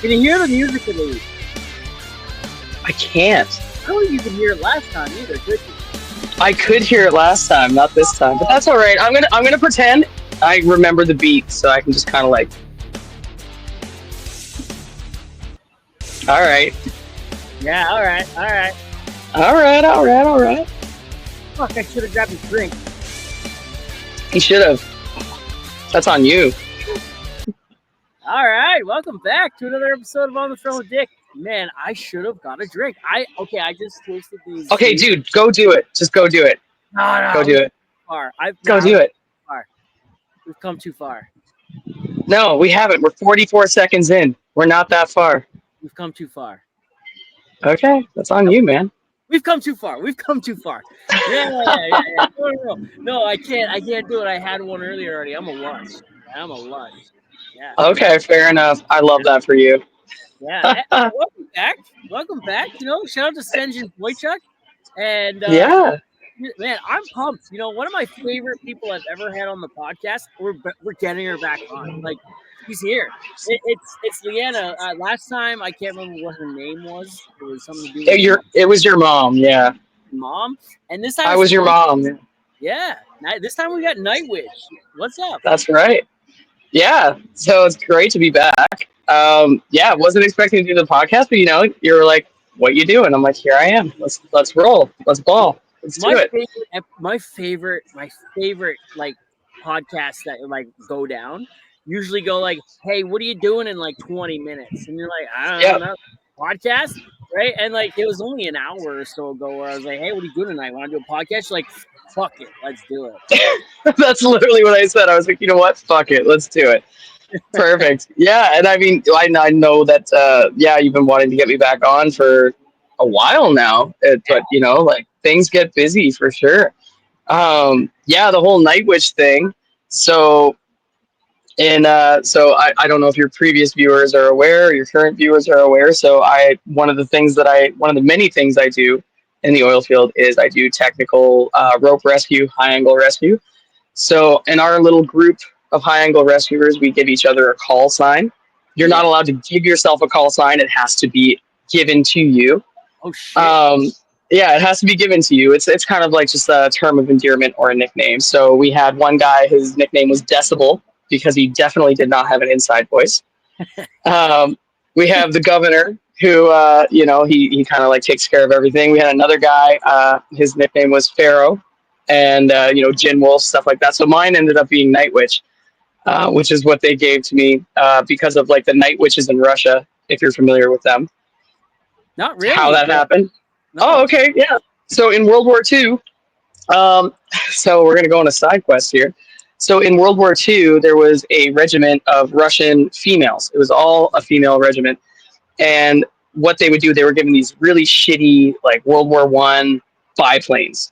Can you hear the music at least? I can't. I don't think you could hear it last time either, could you? I could hear it last time, not this time, but that's all right. I'm gonna pretend I remember the beat, so I can just kind of like. All right. Yeah, all right. All right. Fuck, I should have grabbed a drink. He should have. That's on you. All right, welcome back to another episode of On the Phone with Dick. Man, I should have got a drink. I just tasted these. Okay, dude, go do it. Just go do it. No, Go do it. Far. Go do it. Far. We've come too far. No, we haven't. We're 44 seconds in. We're not that far. We've come too far. Okay, that's on you, man. We've come too far. Yeah. No, I can't do it. I had one earlier already. I'm a lush. Yeah. Okay, fair enough. I love that for you. Yeah. Welcome back. You know, shout out to Senjin Boychuk. And yeah. Man, I'm pumped. You know, one of my favorite people I've ever had on the podcast. We're getting her back on. Like, she's here. It's Leanna. Last time I can't remember what her name was. It was something to do with it was your mom, yeah. Mom. And this time I was your mom. Yeah. This time we got Night Witch. What's up? That's right. Yeah. So it's great to be back. Yeah, wasn't expecting to do the podcast, but you know, you were like, "What you doing?" I'm like, "Here I am. Let's roll. Let's ball. Let's do it." My favorite like podcasts that like go down usually go like, "Hey, what are you doing in like 20 minutes?" And you're like, "I don't know, podcast." Right? And like it was only an hour or so ago where I was like, "Hey, what are you doing tonight? Want to do a podcast?" You're like, "Fuck it, let's do it." That's literally what I said. I was like, you know what? Fuck it, let's do it. Perfect. Yeah, and I mean, I know that you've been wanting to get me back on for a while now, but you know, like things get busy for sure. The whole Night Witch thing. So I don't know if your previous viewers are aware or your current viewers are aware. So one of the many things I do in the oil field is I do technical rope rescue, high angle rescue. So in our little group of high angle rescuers, we give each other a call sign. You're not allowed to give yourself a call sign. It has to be given to you. Oh shit. Yeah, it has to be given to you. It's kind of like just a term of endearment or a nickname. So we had one guy, his nickname was Decibel, because he definitely did not have an inside voice. We have the governor, who, he kind of like takes care of everything. We had another guy, his nickname was Pharaoh, and, Gin Wolf, stuff like that. So mine ended up being Night Witch, which is what they gave to me because of like the Night Witches in Russia, if you're familiar with them. Not really. How that happened. No. Oh, okay, yeah. So in World War II, so we're going to go on a side quest here. So in World War II, there was a regiment of Russian females. It was all a female regiment. And what they would do, they were given these really shitty, like World War I biplanes.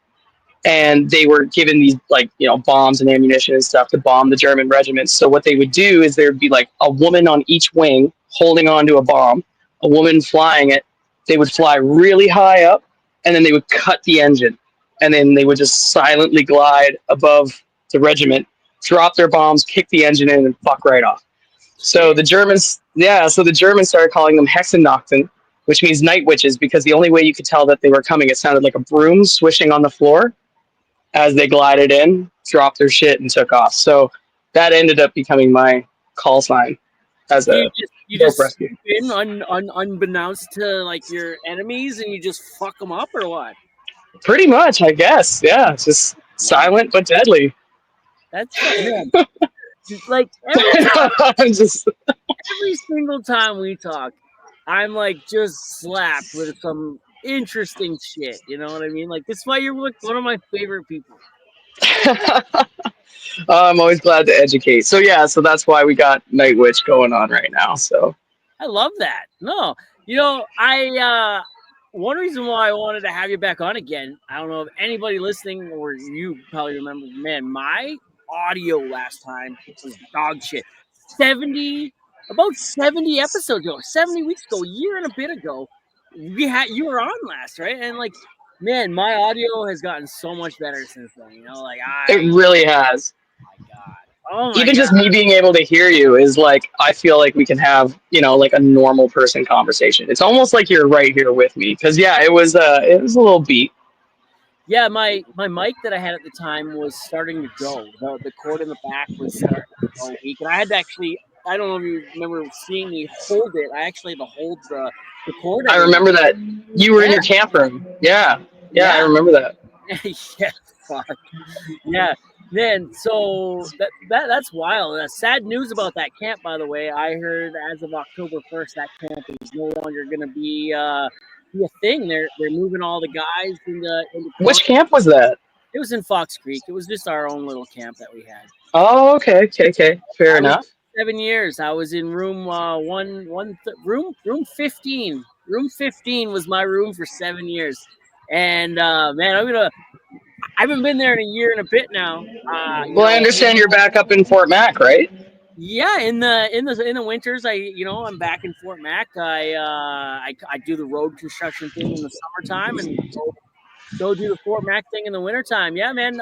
And they were given these, like, bombs and ammunition and stuff to bomb the German regiments. So what they would do is there would be like a woman on each wing holding onto a bomb, a woman flying it. They would fly really high up, and then they would cut the engine. And then they would just silently glide above the regiment, drop their bombs, kick the engine in, and fuck right off. So the Germans started calling them Hexennachten, which means night witches, because the only way you could tell that they were coming, it sounded like a broom swishing on the floor as they glided in, dropped their shit, and took off. So that ended up becoming my call sign as you just rescue. In unbeknownst to like your enemies, and you just fuck them up, or what? Pretty much, I guess. Yeah, it's just silent but deadly. That's man. Like every single time we talk, I'm like just slapped with some interesting shit. You know what I mean? Like this is why you're one of my favorite people. I'm always glad to educate. So that's why we got Night Witch going on right now. So I love that. No, I one reason why I wanted to have you back on again. I don't know if anybody listening or you probably remember. Man, my audio last time was dog shit. About 70 episodes ago, 70 weeks ago, a year and a bit ago, you were on last, right? And like, man, my audio has gotten so much better since then. It really has. Oh my God. Oh my Even god. just me being able to hear you is like I feel like we can have like a normal person conversation. It's almost like you're right here with me because yeah, it was a little beat. Yeah, my mic that I had at the time was starting to go. The cord in the back was starting to go weak, and I had to actually. I don't know if you remember seeing me hold it. I actually had to hold the cord I every now. remember that you were in Yeah, your camp room. Yeah, yeah, I yeah, remember that. yeah. Fuck. Yeah, man. So that's wild. Sad news about that camp, by the way. I heard as of October 1st, that camp is no longer going to be a thing. They're moving all the guys into Which quarantine. camp was that? It was in Fox Creek. It was just our own little camp that we had. Oh, okay, okay, okay. Fair I was enough. 7 years. I was in room room 15. Room 15 was my room for 7 years. And man, I haven't been there in a year and a bit now. Well, I understand you're back up in Fort Mac, right? Yeah, in the winters, I'm back in Fort Mac. I do the road construction thing in the summertime, and go do the Fort Mac thing in the wintertime. Yeah, man.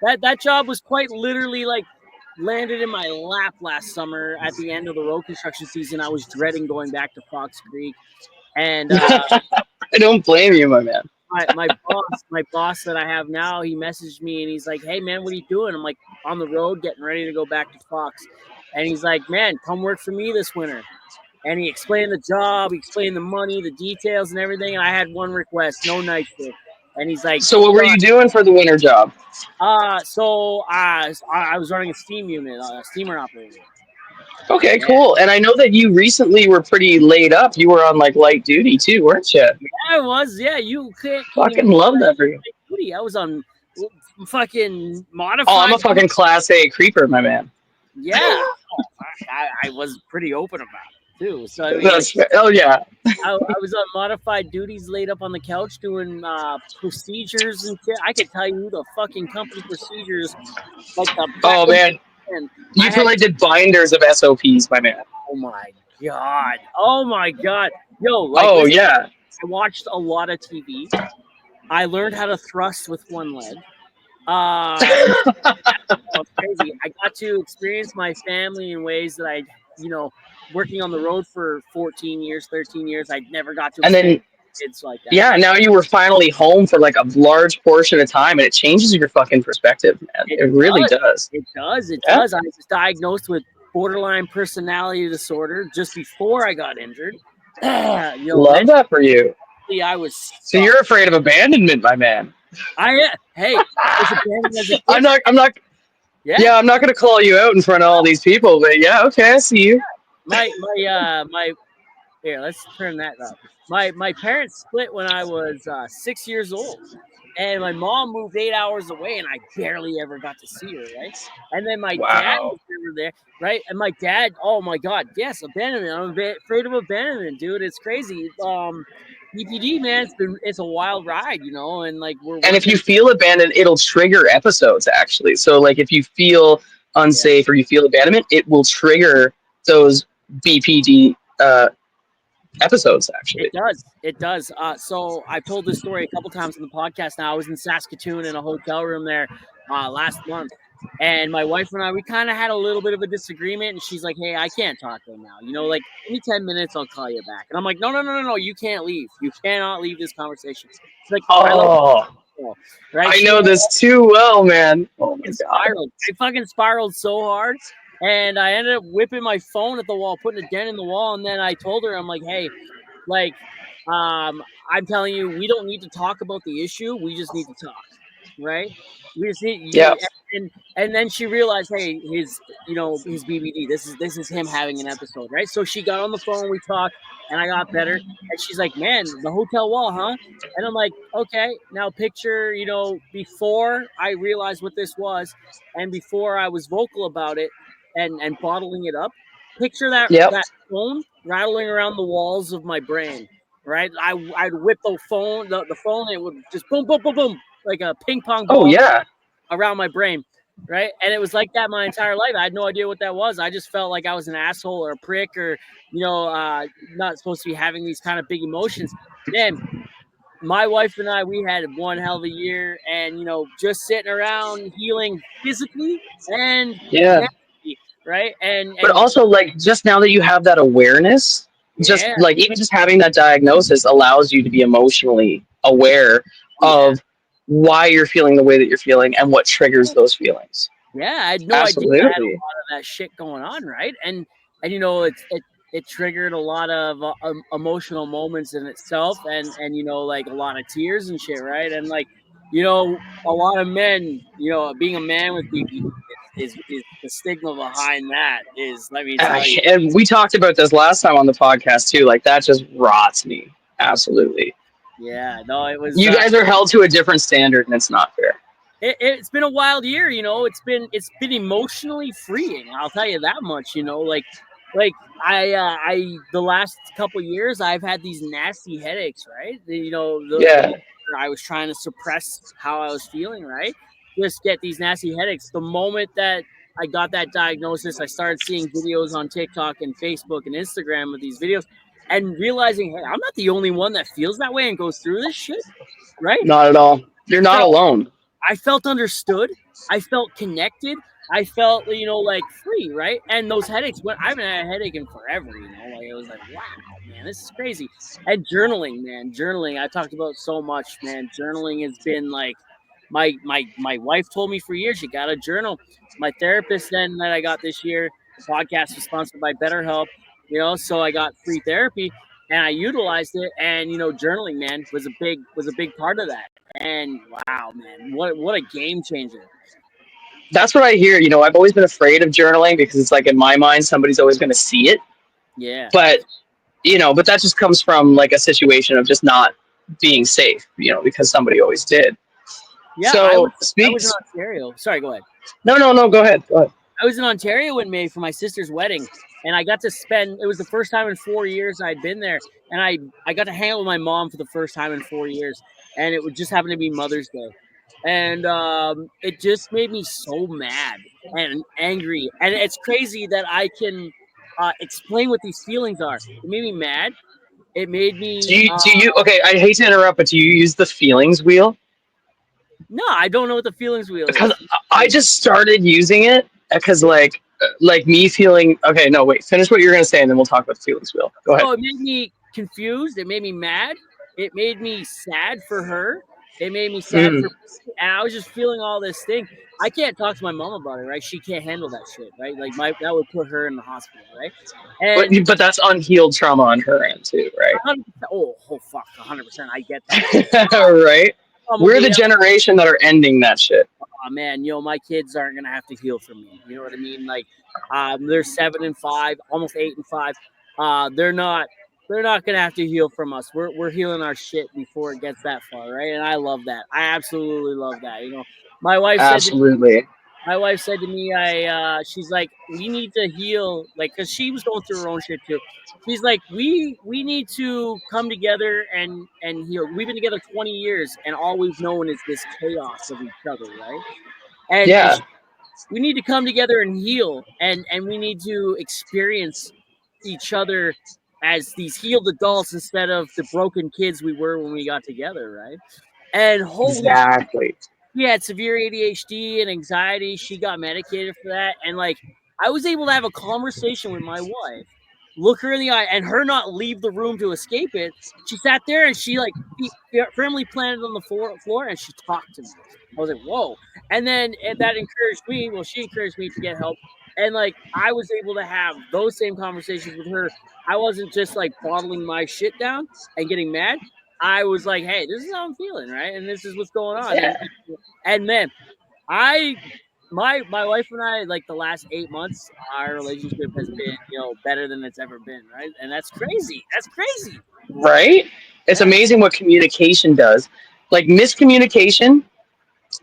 That job was quite literally like landed in my lap last summer at the end of the road construction season. I was dreading going back to Fox Creek, and I don't blame you, my man. my boss that I have now, he messaged me and he's like, "Hey man, what are you doing?" I'm like, "On the road, getting ready to go back to Fox," and he's like, "Man, come work for me this winter." And he explained the job, he explained the money, the details, and everything. And I had one request: no night shift. And he's like, So, what were you doing for the winter job? I was running a steam unit, a steamer operator. Okay, Yeah, cool. And I know that you recently were pretty laid up. You were on like light duty too, weren't you? I was. Yeah, you can't even Fucking call love that that for you. duty. I was on fucking Oh, I'm modified. a fucking class A creeper, my man. Yeah, oh, fuck, I was pretty open about it too. So I mean, like, Oh yeah. I was on modified duties, laid up on the couch doing procedures and shit. I could tell you the fucking company procedures like the back Oh of man, my hand. you I had. probably did binders of SOPs, my man. Oh my god. Oh my god. Yo, like, Oh listen. yeah. I watched a lot of TV. I learned how to thrust with one leg. Um, Oh, it's crazy. I got to experience my family in ways that working on the road for 14 years, 13 years, I never got to And experience then kids like that. yeah, now you were finally home for like a large portion of time, and it changes your fucking perspective, man. It It really does. does. It does. It Yeah. does. I was diagnosed with borderline personality disorder just before I got injured. Love that for you. Mentally, I was So stuck. you're afraid of abandonment, my man. Hey, I was abandoned as a I'm kid. not. I'm not. Yeah. Yeah, I'm not gonna call you out in front of all these people, but yeah, okay, I see you. My Here, let's turn that up. My parents split when I was 6 years old, and my mom moved 8 hours away, and I barely ever got to see her. Right, and then my dad Wow. was never there. Right, and my dad. Oh my God, yes, abandonment. I'm a bit afraid of abandonment, dude. It's crazy. BPD, man, it's a wild ride, and like we're And if you working. feel abandoned, it'll trigger episodes actually. So like if you feel Yeah, unsafe or you feel abandonment, it will trigger those BPD episodes it actually. does. It does. So I've told this story a couple times on the podcast now. I was in Saskatoon in a hotel room there last month. And my wife and I, we kind of had a little bit of a disagreement. And she's like, "Hey, I can't talk right now. Like, give me 10 minutes, I'll call you back." And I'm like, "No, no, no, no, no. You can't leave. You cannot leave this conversation." She's like, "I like Oh, you." Right? I She know this too well, man. Oh my fucking god. spiraled. I fucking spiraled so hard. And I ended up whipping my phone at the wall, putting a dent in the wall. And then I told her, I'm like, "Hey, like, I'm telling you, we don't need to talk about the issue. We just need to talk, right? We just need Yeah. you." And then she realized, hey, his BBD. This is him having an episode, right? So she got on the phone, we talked, and I got better. And she's like, "Man, the hotel wall, huh?" And I'm like, "Okay, now picture, before I realized what this was, and before I was vocal about it, and bottling it up. Picture that Yep. that phone rattling around the walls of my brain, right? I'd whip the phone, and it would just boom, boom, boom, boom, like a ping pong Oh ball yeah. around my brain, right? And it was like that my entire life. I had no idea what that was. I just felt like I was an asshole or a prick or, not supposed to be having these kind of big emotions. Then my wife and I, we had one hell of a year, and just sitting around healing physically and Yeah. mentally, right? But And also, like, just now that you have that awareness, just yeah, like even just having that diagnosis allows you to be emotionally aware yeah, of why you're feeling the way that you're feeling and what triggers those feelings. yeah. I had no idea I had a Absolutely. lot of that shit going on, right? And it triggered a lot of emotional moments in itself, and like a lot of tears and shit, right? And like a lot of men, being a man with BPD is the stigma behind that is, let me tell you. And we talked about this last time on the podcast too. Like that just rots me. Absolutely. Yeah, no, it was. You guys are held to a different standard, and it's not fair. It's been a wild year. It's been emotionally freeing. I'll tell you that much. Like I the last couple years I've had these nasty headaches. Right. The Yeah. longer I was trying to suppress how I was feeling. Right. Just get these nasty headaches. The moment that I got that diagnosis, I started seeing videos on TikTok and Facebook and Instagram of these videos, and realizing, hey, I'm not the only one that feels that way and goes through this shit. Right. Not at all. You're not Felt alone. I felt understood. I felt connected. I felt, like free, right? And those headaches went. I haven't had a headache in forever, Like it was like, wow, man, this is crazy. And journaling, man, journaling. I talked about so much, man. Journaling has been like my wife told me for years, you got to journal. My therapist then that I got this year, the podcast was sponsored by BetterHelp, so I got free therapy and I utilized it. And journaling, man, was a big part of that. And wow, man, what a game changer. That's what I hear. I've always been afraid of journaling because it's like in my mind somebody's always going to see it. Yeah. But but that just comes from like a situation of just not being safe. Because somebody always did. Yeah, I was So I was in speaks. Ontario. Sorry, go ahead. No. Go ahead. Go ahead. I was in Ontario in May for my sister's wedding, and I got to spend. It was the first time in 4 years I'd been there, and I got to hang out with my mom for the first time in 4 years, and it would just happen to be Mother's Day, and it just made me so mad and angry, and it's crazy that I can explain what these feelings are. It made me mad. It made Do me you do you okay? I hate to interrupt, but do you use the feelings wheel? no, I don't know what the feelings wheel Because is. I just started using it because Yeah. like me feeling okay. No, wait. Finish what you're gonna say, and then we'll talk about the feelings wheel. Go ahead. So it made me confused. It made me mad. It made me sad for her. It made me sad Mm. for me. And I was just feeling all this thing. I can't talk to my mom about it, right? She can't handle that shit, right? Like that would put her in the hospital, right? But And but that's unhealed trauma on her end too, right? 100%, oh fuck, 100%. I get that. Right. Mom will We're be the down. generation that are ending that shit. Oh man, my kids aren't gonna have to heal from me. You know what I mean? Like, they're 7 and 5, almost 8 and 5. They're not gonna have to heal from us. We're healing our shit before it gets that far, right? And I love that. I absolutely love that. My wife said to Absolutely. my wife said to me, she's like, we need to heal, like, because she was going through her own shit too. She's like, we need to come together and heal. We've been together 20 years, and all we've known is this chaos of each other, right? And Yeah. we need to come together and heal, and we need to experience each other as these healed adults instead of the broken kids we were when we got together, right? And holy shit, Exactly. she had severe ADHD and anxiety. She got medicated for that. And like, I was able to have a conversation with my wife, look her in the eye, and her not leave the room to escape it. She sat there and she like firmly planted on the floor and she talked to me. I was like, whoa. And that encouraged me. Well, she encouraged me to get help. And like, I was able to have those same conversations with her. I wasn't just like bottling my shit down and getting mad. I was like, hey, this is how I'm feeling, right? And this is what's going on. Yeah. And man, I my wife and I, like, the last 8 months, our relationship has been, better than it's ever been, right? And that's crazy. That's crazy. Right? It's Yeah. amazing what communication does. Like miscommunication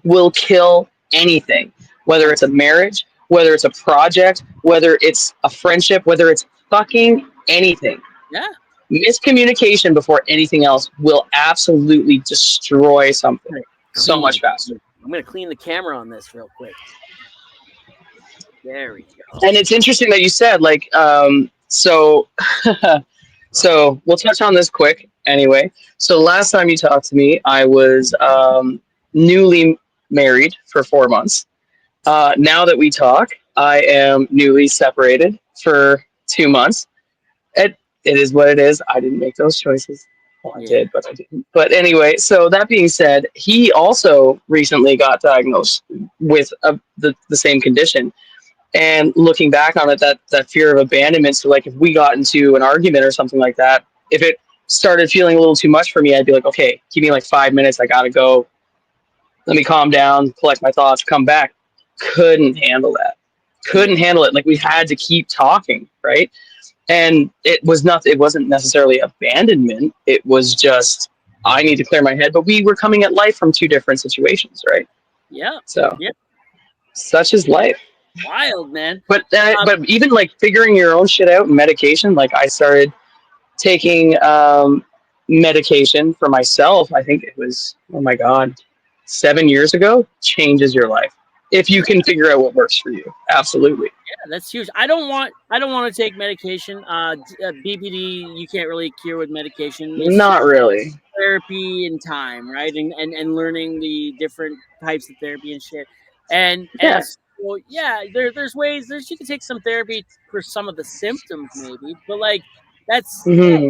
will kill anything, whether Oh it's a marriage, whether it's a project, whether it's a friendship, whether it's fucking anything. yeah. Miscommunication before anything else will absolutely destroy something I'm gonna so clean much it. faster. I'm gonna clean the camera on this real quick. There we go. And it's interesting that you said like so So we'll touch on this quick anyway. So last time you talked to me, I was newly married for 4 months. Now that we talk, I am newly separated for 2 months. It is what it is. I didn't make those choices. Well, I Yeah, did, but I didn't. But anyway, so that being said, he also recently got diagnosed with the same condition. And looking back on it, that fear of abandonment. So, like, if we got into an argument or something like that, if it started feeling a little too much for me, I'd be like, okay, give me like 5 minutes. I gotta go. Let me calm down, collect my thoughts, come back. Couldn't handle that. yeah, Couldn't handle it. Like, we had to keep talking, right? And it wasn't necessarily abandonment. It was just I need to clear my head. But we were coming at life from two different situations, right? yeah, So yeah. such is life. Wild, man. Um, But even like figuring your own shit out, medication. Like I started taking medication for myself. I think it was, oh my god, 7 years ago. Changes your life if you can figure out what works for you. Absolutely. Yeah, that's huge. I don't want to take medication. BPD you can't really cure with medication. It's just Not really. therapy and time, right? And learning the different types of therapy and shit. And Yeah. so yeah, there's ways there's you can take some therapy for some of the symptoms maybe, but like that's yeah. Hmm.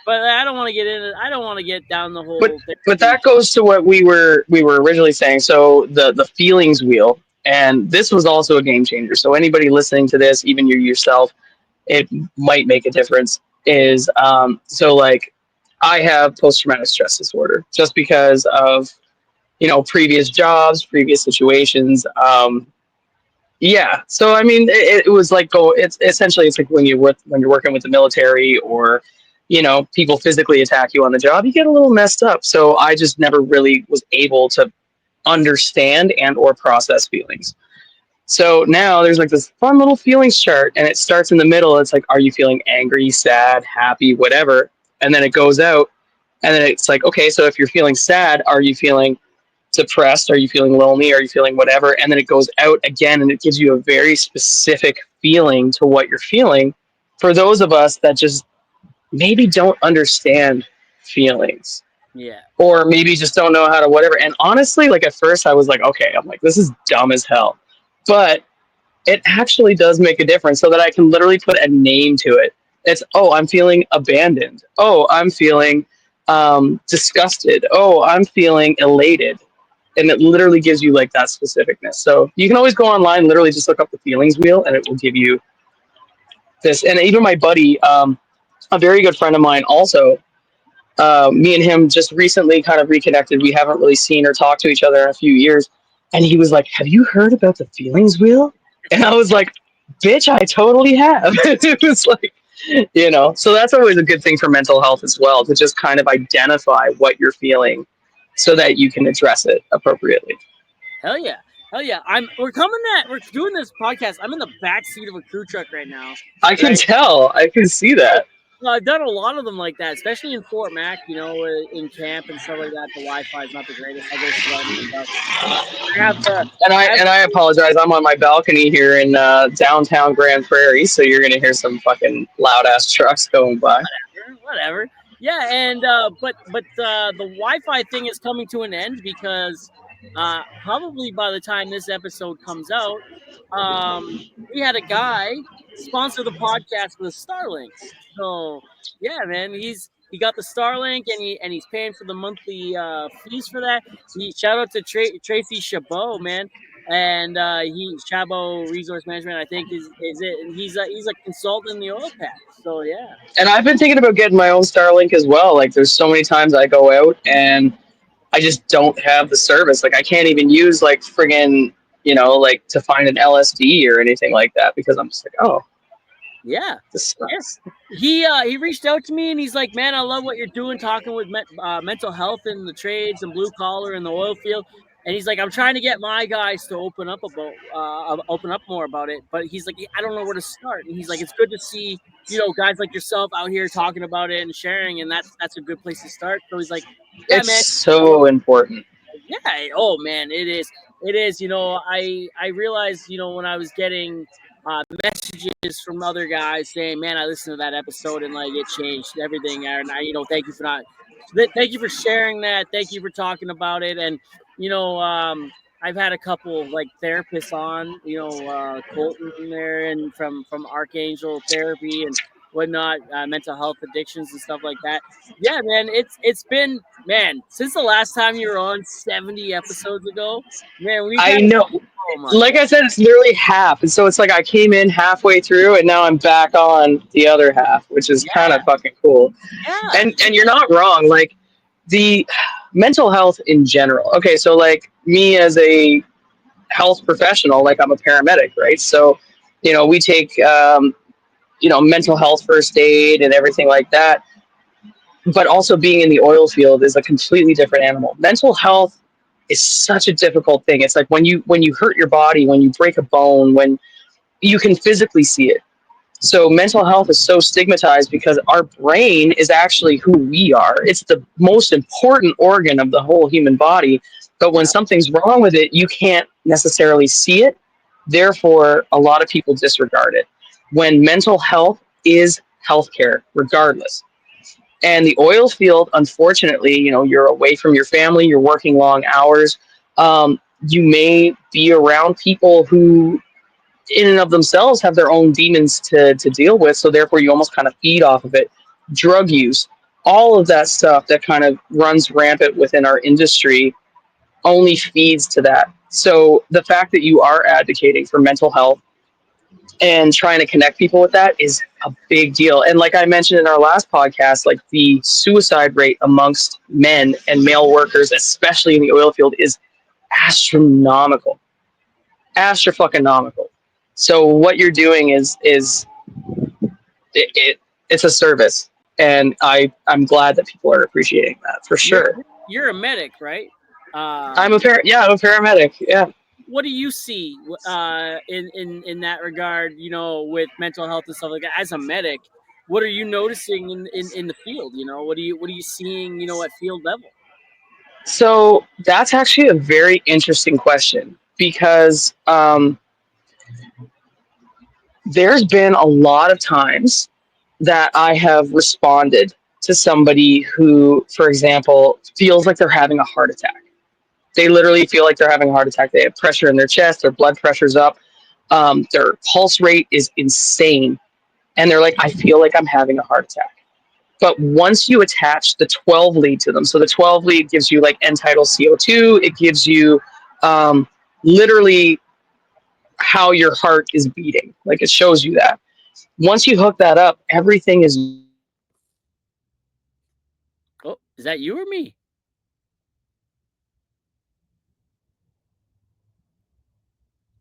But I don't want to get into. I don't want to get down the but whole but therapy. that goes to what we were originally saying. So the feelings wheel, and this was also a game changer. So anybody listening to this, even you yourself, it might make a difference. Is so like I have post traumatic stress disorder just because of previous jobs, previous situations. Yeah, so I mean, it was like go. It's essentially it's like when you're working with the military or people physically attack you on the job, you get a little messed up. So I just never really was able to understand and or process feelings. So now there's like this fun little feelings chart, and it starts in the middle. It's like, are you feeling angry, sad, happy, whatever, and then it goes out, and then it's like, okay, so if you're feeling sad, are you feeling depressed? Are you feeling lonely? Are you feeling whatever? And then it goes out again and it gives you a very specific feeling to what you're feeling. For those of us that just maybe don't understand feelings Yeah, or maybe just don't know how to whatever. And honestly, like at first I was like, okay, I'm like, this is dumb as hell. But it actually does make a difference so that I can literally put a name to it. It's, oh, I'm feeling abandoned. Oh, I'm feeling disgusted. Oh, I'm feeling elated, and it literally gives you like that specificness. So you can always go online, literally just look up the feelings wheel, and it will give you this. And even my buddy, a very good friend of mine, also, me and him just recently kind of reconnected. We haven't really seen or talked to each other in a few years, and he was like, "Have you heard about the feelings wheel?" And I was like, "Bitch, I totally have." It was like, so that's always a good thing for mental health as well, to just kind of identify what you're feeling so that you can address it appropriately. hell yeah, hell yeah. We're doing this podcast. I'm in the back seat of a crew truck right now, I can right? tell. I can see that. Well, I've done a lot of them like that, especially in Fort Mac. In camp and stuff like that. The Wi-Fi is not the greatest. I go sit out in the ducks. I have the, And I I have and I apologize. I'm on my balcony here in downtown Grand Prairie, so you're gonna hear some fucking loud ass trucks going by. whatever. Yeah, and the Wi-Fi thing is coming to an end because probably by the time this episode comes out, we had a guy sponsor the podcast with Starlink. So yeah, man, he got the Starlink and he's paying for the monthly fees for that. He shout out to Tracy Chabot, man. And he Chabot Resource Management, I think is it, and he's a consultant in the oil patch. So yeah. And I've been thinking about getting my own Starlink as well. Like, there's so many times I go out and I just don't have the service. Like, I can't even use like friggin' like to find an LSD or anything like that because I'm just like, oh, Yeah, this yeah. sucks. He reached out to me and he's like, "Man, I love what you're doing, talking with mental health in the trades and blue collar in the oil field." And he's like, "I'm trying to get my guys to open up more about it, but he's like, I don't know where to start." And he's like, "It's good to see guys like yourself out here talking about it and sharing, and that's a good place to start." So he's like, "Yeah, It's man, so important. yeah, oh man, it is. It is. I realized when I was getting messages from other guys saying, "Man, I listened to that episode and like it changed everything." And I, thank you for not, thank you for sharing that. Thank you for talking about it. And you know, I've had a couple like therapists on, Colton there and from Archangel Therapy and whatnot, mental health addictions and stuff like that. Yeah, man, it's been, man, since the last time you were on 70 episodes ago. Man, we've I had know. so much. Like I said, it's literally half, and so it's like I came in halfway through, and now I'm back on the other half, which is kind Yeah, of fucking cool. yeah, And you're not wrong. Like the mental health in general. Okay, so like me as a health professional, like I'm a paramedic, right? So we take mental health first aid and everything like that. But also being in the oil field is a completely different animal. Mental health is such a difficult thing. It's like when you hurt your body, when you break a bone, when you can physically see it. So mental health is so stigmatized because our brain is actually who we are. It's the most important organ of the whole human body. But when yeah, something's wrong with it, you can't necessarily see it. Therefore, a lot of people disregard it. When mental health is healthcare, regardless. And the oil field, unfortunately, you're away from your family, you're working long hours. You may be around people who in and of themselves have their own demons to deal with. So therefore you almost kind of feed off of it. Drug use, all of that stuff that kind of runs rampant within our industry only feeds to that. So the fact that you are advocating for mental health and trying to connect people with that is a big deal. And like I mentioned in our last podcast, like the suicide rate amongst men and male workers, especially in the oil field, is astronomical. Astronomical. So what you're doing is it's a service, and I'm glad that people are appreciating that for you're sure. you're a medic, right? I'm a yeah, I'm a paramedic. Yeah. What do you see in that regard? With mental health and stuff like that. As a medic, what are you noticing in the field? What are you seeing? At field level. So that's actually a very interesting question because there's been a lot of times that I have responded to somebody who, for example, feels like they're having a heart attack. They literally feel like they're having a heart attack. They have pressure in their chest, their blood pressure's up, their pulse rate is insane. And they're like, I feel like I'm having a heart attack. But once you attach the 12 lead to them, so the 12 lead gives you like end tidal CO2, it gives you literally how your heart is beating. Like it shows you that. Once you hook that up, everything is Oh, is that you or me?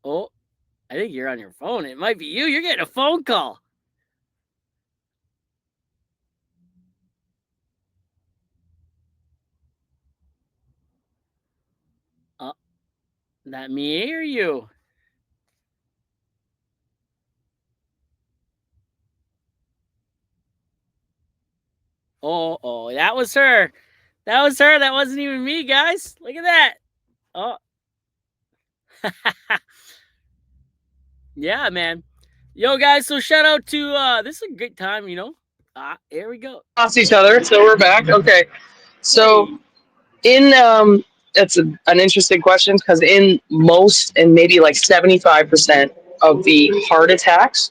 Oh, I think you're on your phone. It might be you. You're getting a phone call. Uh, that me or you? Oh, that was her. That was her. That wasn't even me, guys. Look at that. Oh, yeah, man. Yo, guys. So shout out to this is a good time. Here we go. lost each other. So we're back. Okay. So Hey. in that's an interesting question because in most and maybe like 75% of the heart attacks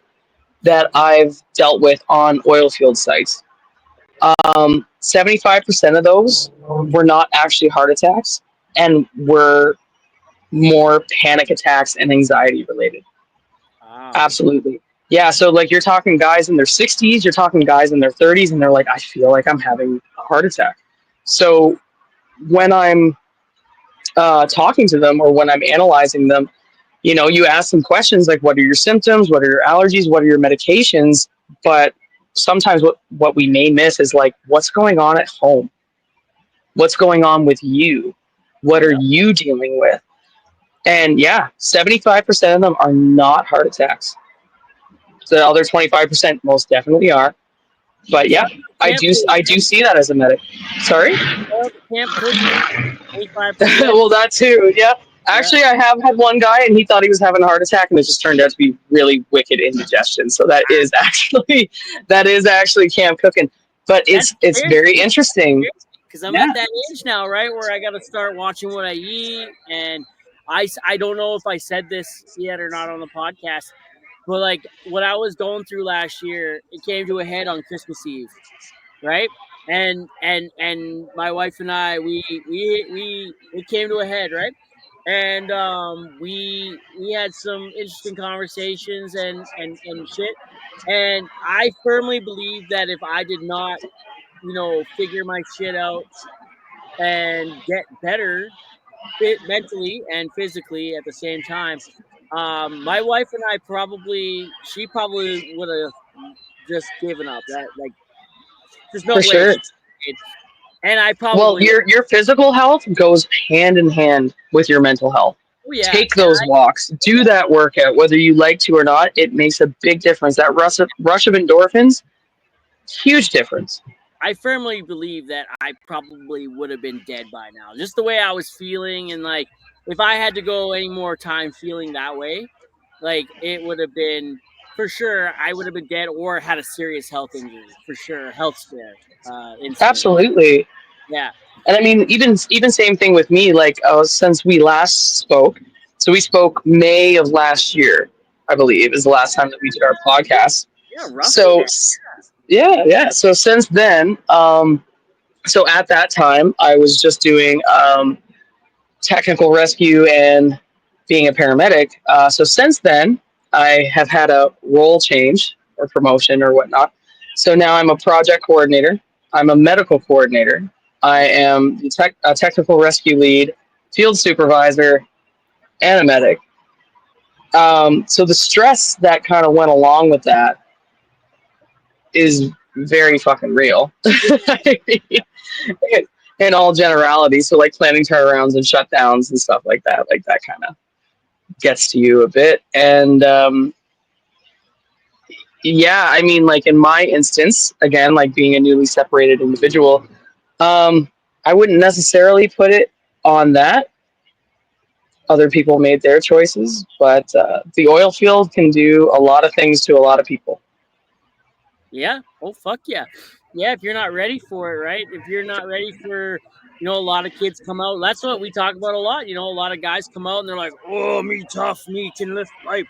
that I've dealt with on oil field sites, 75% of those were not actually heart attacks and were more panic attacks and anxiety related. Wow. Absolutely. Yeah. So, like, you're talking guys in their 60s, you're talking guys in their 30s, and they're like, I feel like I'm having a heart attack. So, when I'm talking to them or when I'm analyzing them, you ask them questions like, what are your symptoms? What are your allergies? What are your medications? But sometimes what we may miss is like, what's going on at home? What's going on with you? What are Yeah. you dealing with? And yeah, 75% of them are not heart attacks. The other 25% most definitely are. But yeah, I Camp do could I do see that as a medic. Sorry. well, the camp could be 25%. Well, that too. Yeah. Yeah. Actually, I have had one guy, and he thought he was having a heart attack, and it just turned out to be really wicked indigestion. So that is actually camp cooking, but That's it's very crazy. interesting. Because I'm at Yeah, that age now, right, where I got to start watching what I eat. And I don't know if I said this yet or not on the podcast, but like what I was going through last year, it came to a head on Christmas Eve, right? And my wife and I, we it came to a head, right? And we had some interesting conversations and shit. And I firmly believe that if I did not, figure my shit out and get better mentally and physically at the same time. My wife and I she probably would have just given up. That like, there's no for way sure. she did. And I Well, probably, your physical health goes hand in hand with your mental health. oh yeah, Take those walks, do yeah, that workout, whether you like to or not. It makes a big difference. That rush of endorphins, huge difference. I firmly believe that I probably would have been dead by now. Just the way I was feeling, and like if I had to go any more time feeling that way, like it would have been for sure. I would have been dead or had a serious health injury for sure, health scare incident. Absolutely. Yeah, And I mean, even same thing with me. Like since we last spoke, so we spoke May of last year, I believe, is the last time that we did our podcast. yeah, roughly. So yeah, yeah. So since then, so at that time, I was just doing technical rescue and being a paramedic. So since then, I have had a role change or promotion or whatnot. So now I'm a project coordinator. I'm a medical coordinator. I am a technical rescue lead, field supervisor, and a medic. So the stress that kind of went along with that is very fucking real. In all generality. So like planning turnarounds and shutdowns and stuff like that kind of gets to you a bit. And yeah, I mean, like in my instance, again, like being a newly separated individual, I wouldn't necessarily put it on that. Other people made their choices, but the oil field can do a lot of things to a lot of people. Yeah. Oh fuck yeah. Yeah, if you're not ready for it, right? If you're not ready for, a lot of kids come out. That's what we talk about a lot. A lot of guys come out and they're like, "Oh, me tough, me can lift pipe."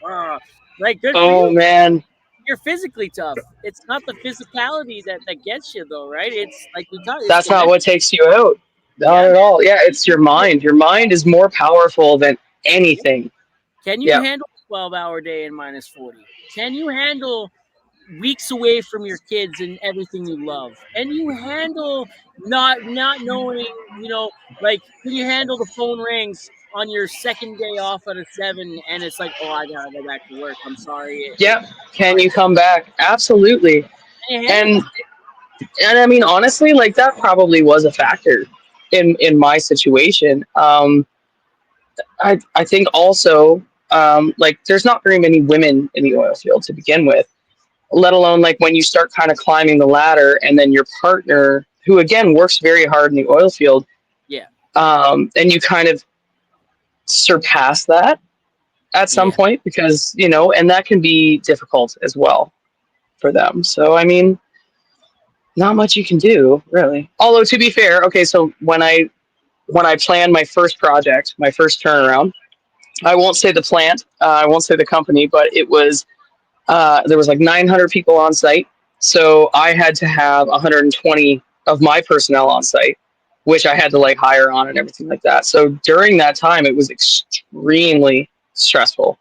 Like good for Oh you. man, You're physically tough. It's not the physicality that gets you though, right? It's like we talked. It's that's the not mental. what takes you out. Not Yeah, at man. all. Yeah, it's your mind. Your mind is more powerful than Yeah. anything. Can you Yeah. handle a 12-hour day in -40? Can you handle weeks away from your kids and everything you love? And you handle not knowing, like can you handle the phone rings on your second day off at a 7 and it's like, oh, I gotta go back to work. I'm sorry. Yeah. Can you come back? Absolutely. Can you handle And that? and I mean honestly, like that probably was a factor in my situation. I think also like there's not very many women in the oil field to begin with, let alone like when you start kind of climbing the ladder and then your partner, who again works very hard in the oil field, Yeah. and you kind of surpass that at some Yeah. point because and that can be difficult as well for them. So I mean, not much you can do really. Although to be fair, okay, so when I planned my first project, my first turnaround, I won't say the plant, I won't say the company, but it was there was like 900 people on site, so I had to have 120 of my personnel on site, which I had to like hire on and everything like that. So during that time, it was extremely stressful.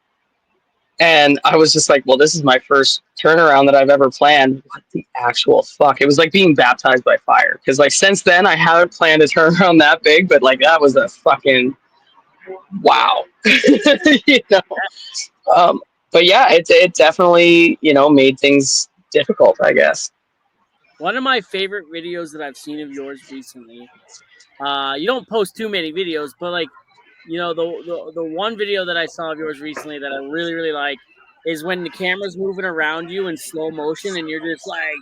And I was just like, well, this is my first turnaround that I've ever planned. What the actual fuck? It was like being baptized by fire. Because like since then, I haven't planned a turnaround that big, but like that was a fucking wow. you know. Um, but yeah, it definitely made things difficult, I guess. One of my favorite videos that I've seen of yours recently. You don't post too many videos, but like, the one video that I saw of yours recently that I really really like is when the camera's moving around you in slow motion and you're just like,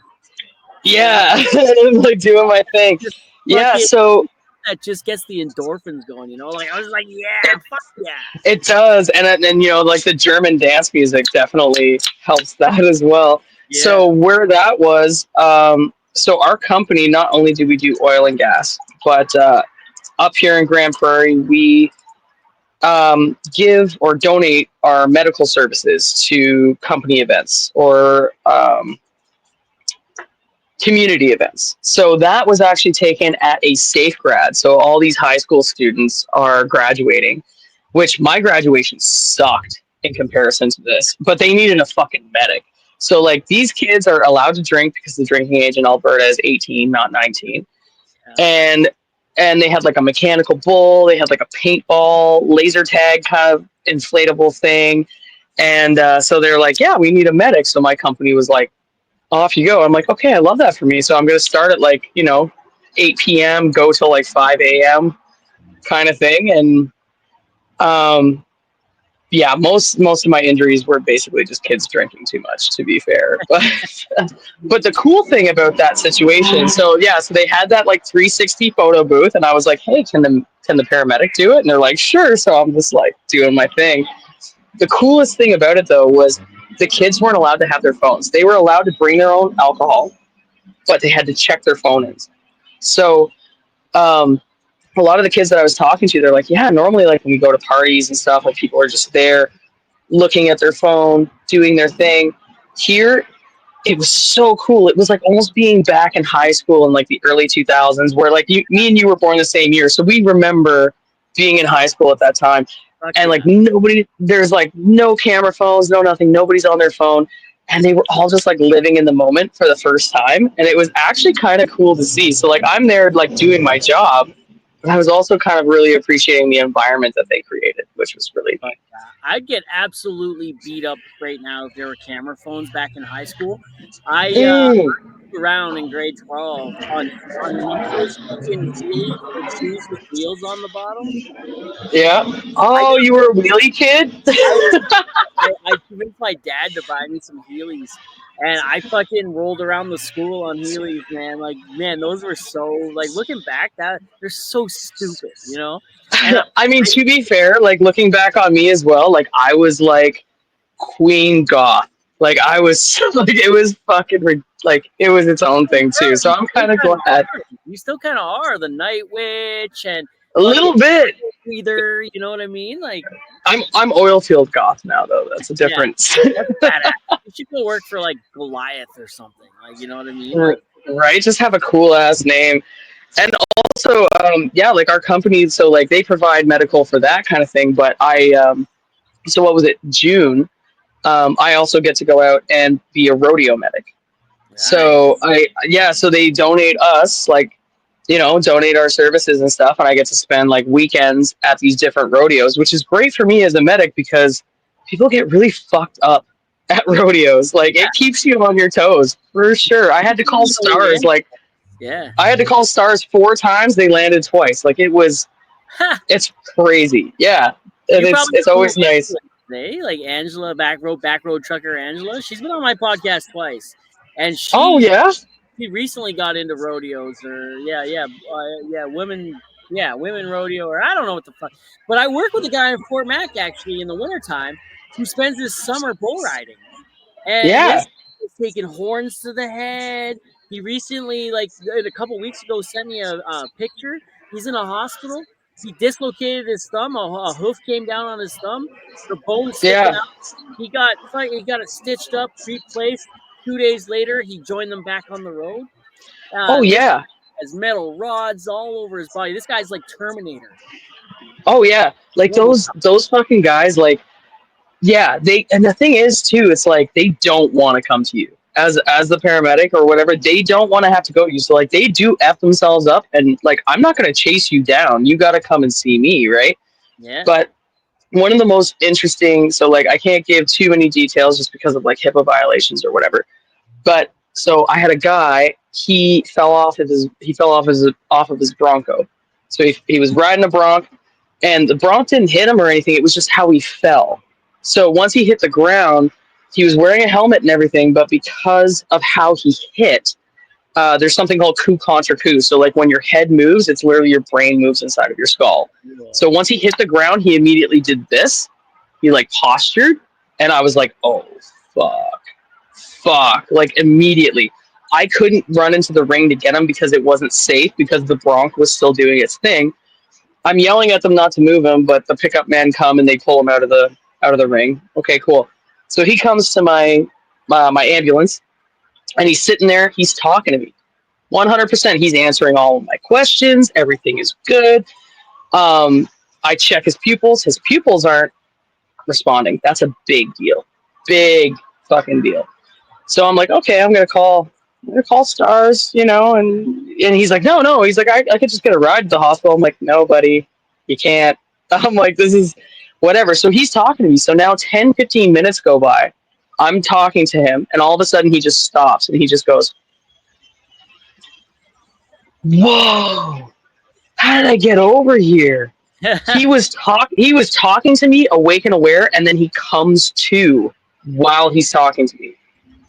yeah, Yeah, like doing my thing. just Yeah, fucking so that just gets the endorphins going, you know? Like I was like, yeah, fuck yeah. It does, and you know, like the German dance music definitely helps that as well. Yeah. So where that was, so our company, not only do we do oil and gas, but up here in Grand Prairie, we give or donate our medical services to company events or community events. So that was actually taken at a safe grad. So all these high school students are graduating, which my graduation sucked in comparison to this, but they needed a fucking medic. So like these kids are allowed to drink because the drinking age in Alberta is 18, not 19. Yeah. And they had like a mechanical bull, they had like a paintball, laser tag kind of inflatable thing. And so they're like, yeah, we need a medic. So my company was like, off you go. I'm like, okay, I love that for me. So I'm going to start at like, 8 p.m., go till like 5 a.m. kind of thing. And yeah, most of my injuries were basically just kids drinking too much, to be fair. But the cool thing about that situation, so yeah, so they had that like 360 photo booth, and I was like, hey, can the paramedic do it? And they're like, sure. So I'm just like doing my thing. The coolest thing about it though was the kids weren't allowed to have their phones. They were allowed to bring their own alcohol, but they had to check their phone ins. So a lot of the kids that I was talking to, they're like, yeah, normally like when we go to parties and stuff, like people are just there looking at their phone, doing their thing. Here, it was so cool. It was like almost being back in high school in like the early 2000s, where like me and you were born the same year, so we remember being in high school at that time. Fuck And like yeah. nobody, there's like no camera phones, no nothing, nobody's on their phone, and they were all just like living in the moment for the first time, and it was actually kind of cool to see. So like I'm there like doing my job, but I was also kind of really appreciating the environment that they created, which was really Fuck neat. yeah. I'd get absolutely beat up right now if there were camera phones back in high school. I Mm, around in grade 12 on those fucking wheelies with shoes with wheels on the bottom. yeah. I Oh, got you were a wheelie kid? I I convinced my dad to buy me some Heelys, and I fucking rolled around the school on Heelys, man. Like, man, those were so like looking back, that they're so stupid, you know. And I mean, I to be fair, like looking back on me as well, like I was like Queen Goth. Like I was like it was fucking like it was its own thing too. So you I'm still kind of kind of glad. are. You still kind of are the Night Witch and A fucking little bit. either. You know what I mean? Like, I'm oil field goth now though. That's a yeah, difference. that's badass. You should go work for like Goliath or something. Like, you know what I mean? Like, Right? Just have a cool ass name. And also, yeah, like our company, so like they provide medical for that kind of thing. But so what was it? June. I also get to go out and be a rodeo medic. So nice. yeah, so they donate us like, donate our services and stuff, and I get to spend like weekends at these different rodeos, which is great for me as a medic because people get really fucked up at rodeos. Like Yeah, it keeps you on your toes for sure. I had to call stars yeah, like yeah. I had to call stars 4 times. They landed twice. Like Ha! it's crazy. Yeah, and You it's probably it's know who always nice. Angela is, eh? Like Angela, back road trucker Angela. She's been on my podcast twice, and Oh yeah, she recently got into rodeos or yeah, women rodeo, or I don't know what the fuck. But I work with a guy in Fort Mac actually in the wintertime who spends his summer bull riding. And yeah, this is taking horns to the head. He recently, like a couple weeks ago, sent me a picture. He's in a hospital. He dislocated his thumb. A hoof came down on his thumb. The bone's sticking yeah. out. He got it stitched up, replaced. 2 days later, he joined them back on the road. Oh This yeah. has metal rods all over his body. This guy's like Terminator. Oh yeah. Like those fucking guys. Like yeah. They and the thing is too. It's like they don't want to come to you as the paramedic or whatever. They don't want to have to go to you. So like they do f themselves up and like I'm not gonna chase you down. You got to come and see me, right? Yeah. But one of the most interesting. So like I can't give too many details just because of like HIPAA violations or whatever. But so I had a guy. He fell off of his Bronco. So he was riding a Bronc, and the Bronc didn't hit him or anything. It was just how he fell. So once he hit the ground, he was wearing a helmet and everything, but because of how he hit, there's something called coup contre coup. So like when your head moves, it's literally your brain moves inside of your skull. Yeah. So once he hit the ground, he immediately did this. He like postured, and I was like, oh fuck, fuck, like immediately. I couldn't run into the ring to get him because it wasn't safe because the Bronc was still doing its thing. I'm yelling at them not to move him, but the pickup man come and they pull him out of the ring. Okay, cool. So he comes to my ambulance and he's sitting there. He's talking to me. 100%. He's answering all of my questions. Everything is good. Um, I check his pupils. His pupils aren't responding. That's a big deal. Big fucking deal. So I'm like, okay, I'm gonna call Stars, and he's like, no. He's like, I could just get a ride to the hospital. I'm like, no, buddy, you can't. I'm like, this is whatever. So he's talking to me. So now 10, 15 minutes go by. I'm talking to him, and all of a sudden he just stops and he just goes, whoa, how did I get over here? He was talking to me awake and aware, and then he comes to while he's talking to me.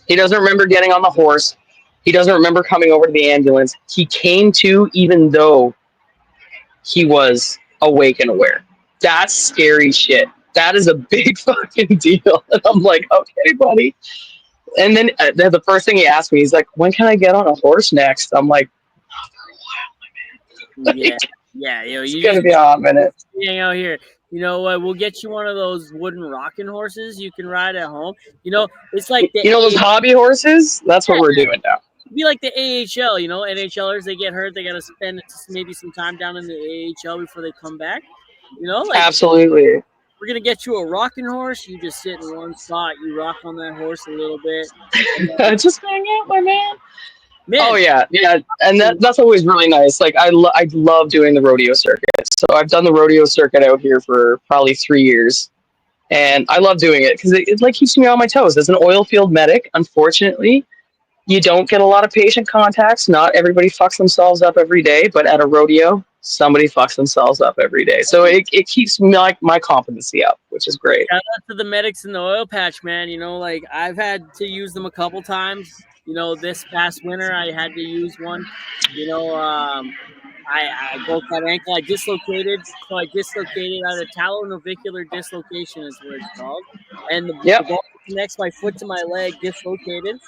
He doesn't remember getting on the horse. He doesn't remember coming over to the ambulance. He came to even though he was awake and aware. That's scary shit. That is a big fucking deal. And I'm like, okay, buddy. And then the first thing he asked me, he's like, when can I get on a horse next? I'm like, Yeah, yeah. it's You going to just be a hot minute. hang out here. You know what? We'll get you one of those wooden rocking horses you can ride at home. It's like the Those hobby horses? That's what we're doing now. be like the AHL. NHLers, they get hurt, they got to spend maybe some time down in the AHL before they come back. Like Absolutely. we're gonna get you a rocking horse. You just sit in one spot. You rock on that horse a little bit. Just hang out, my man. Man, Oh yeah, and that's always really nice. Like I love doing the rodeo circuit. So I've done the rodeo circuit out here for probably 3 years, and I love doing it because it like keeps me on my toes. As an oil field medic, unfortunately, you don't get a lot of patient contacts. Not everybody fucks themselves up every day, but at a rodeo, somebody fucks themselves up every day. So it keeps my competency up, which is great. shout out to the medics in the oil patch, man. Like I've had to use them a couple times. This past winter I had to use one. I broke that ankle. I dislocated. So I dislocated. I had a talonavicular dislocation, is what it's called, and the Yep. bone that connects my foot to my leg dislocated.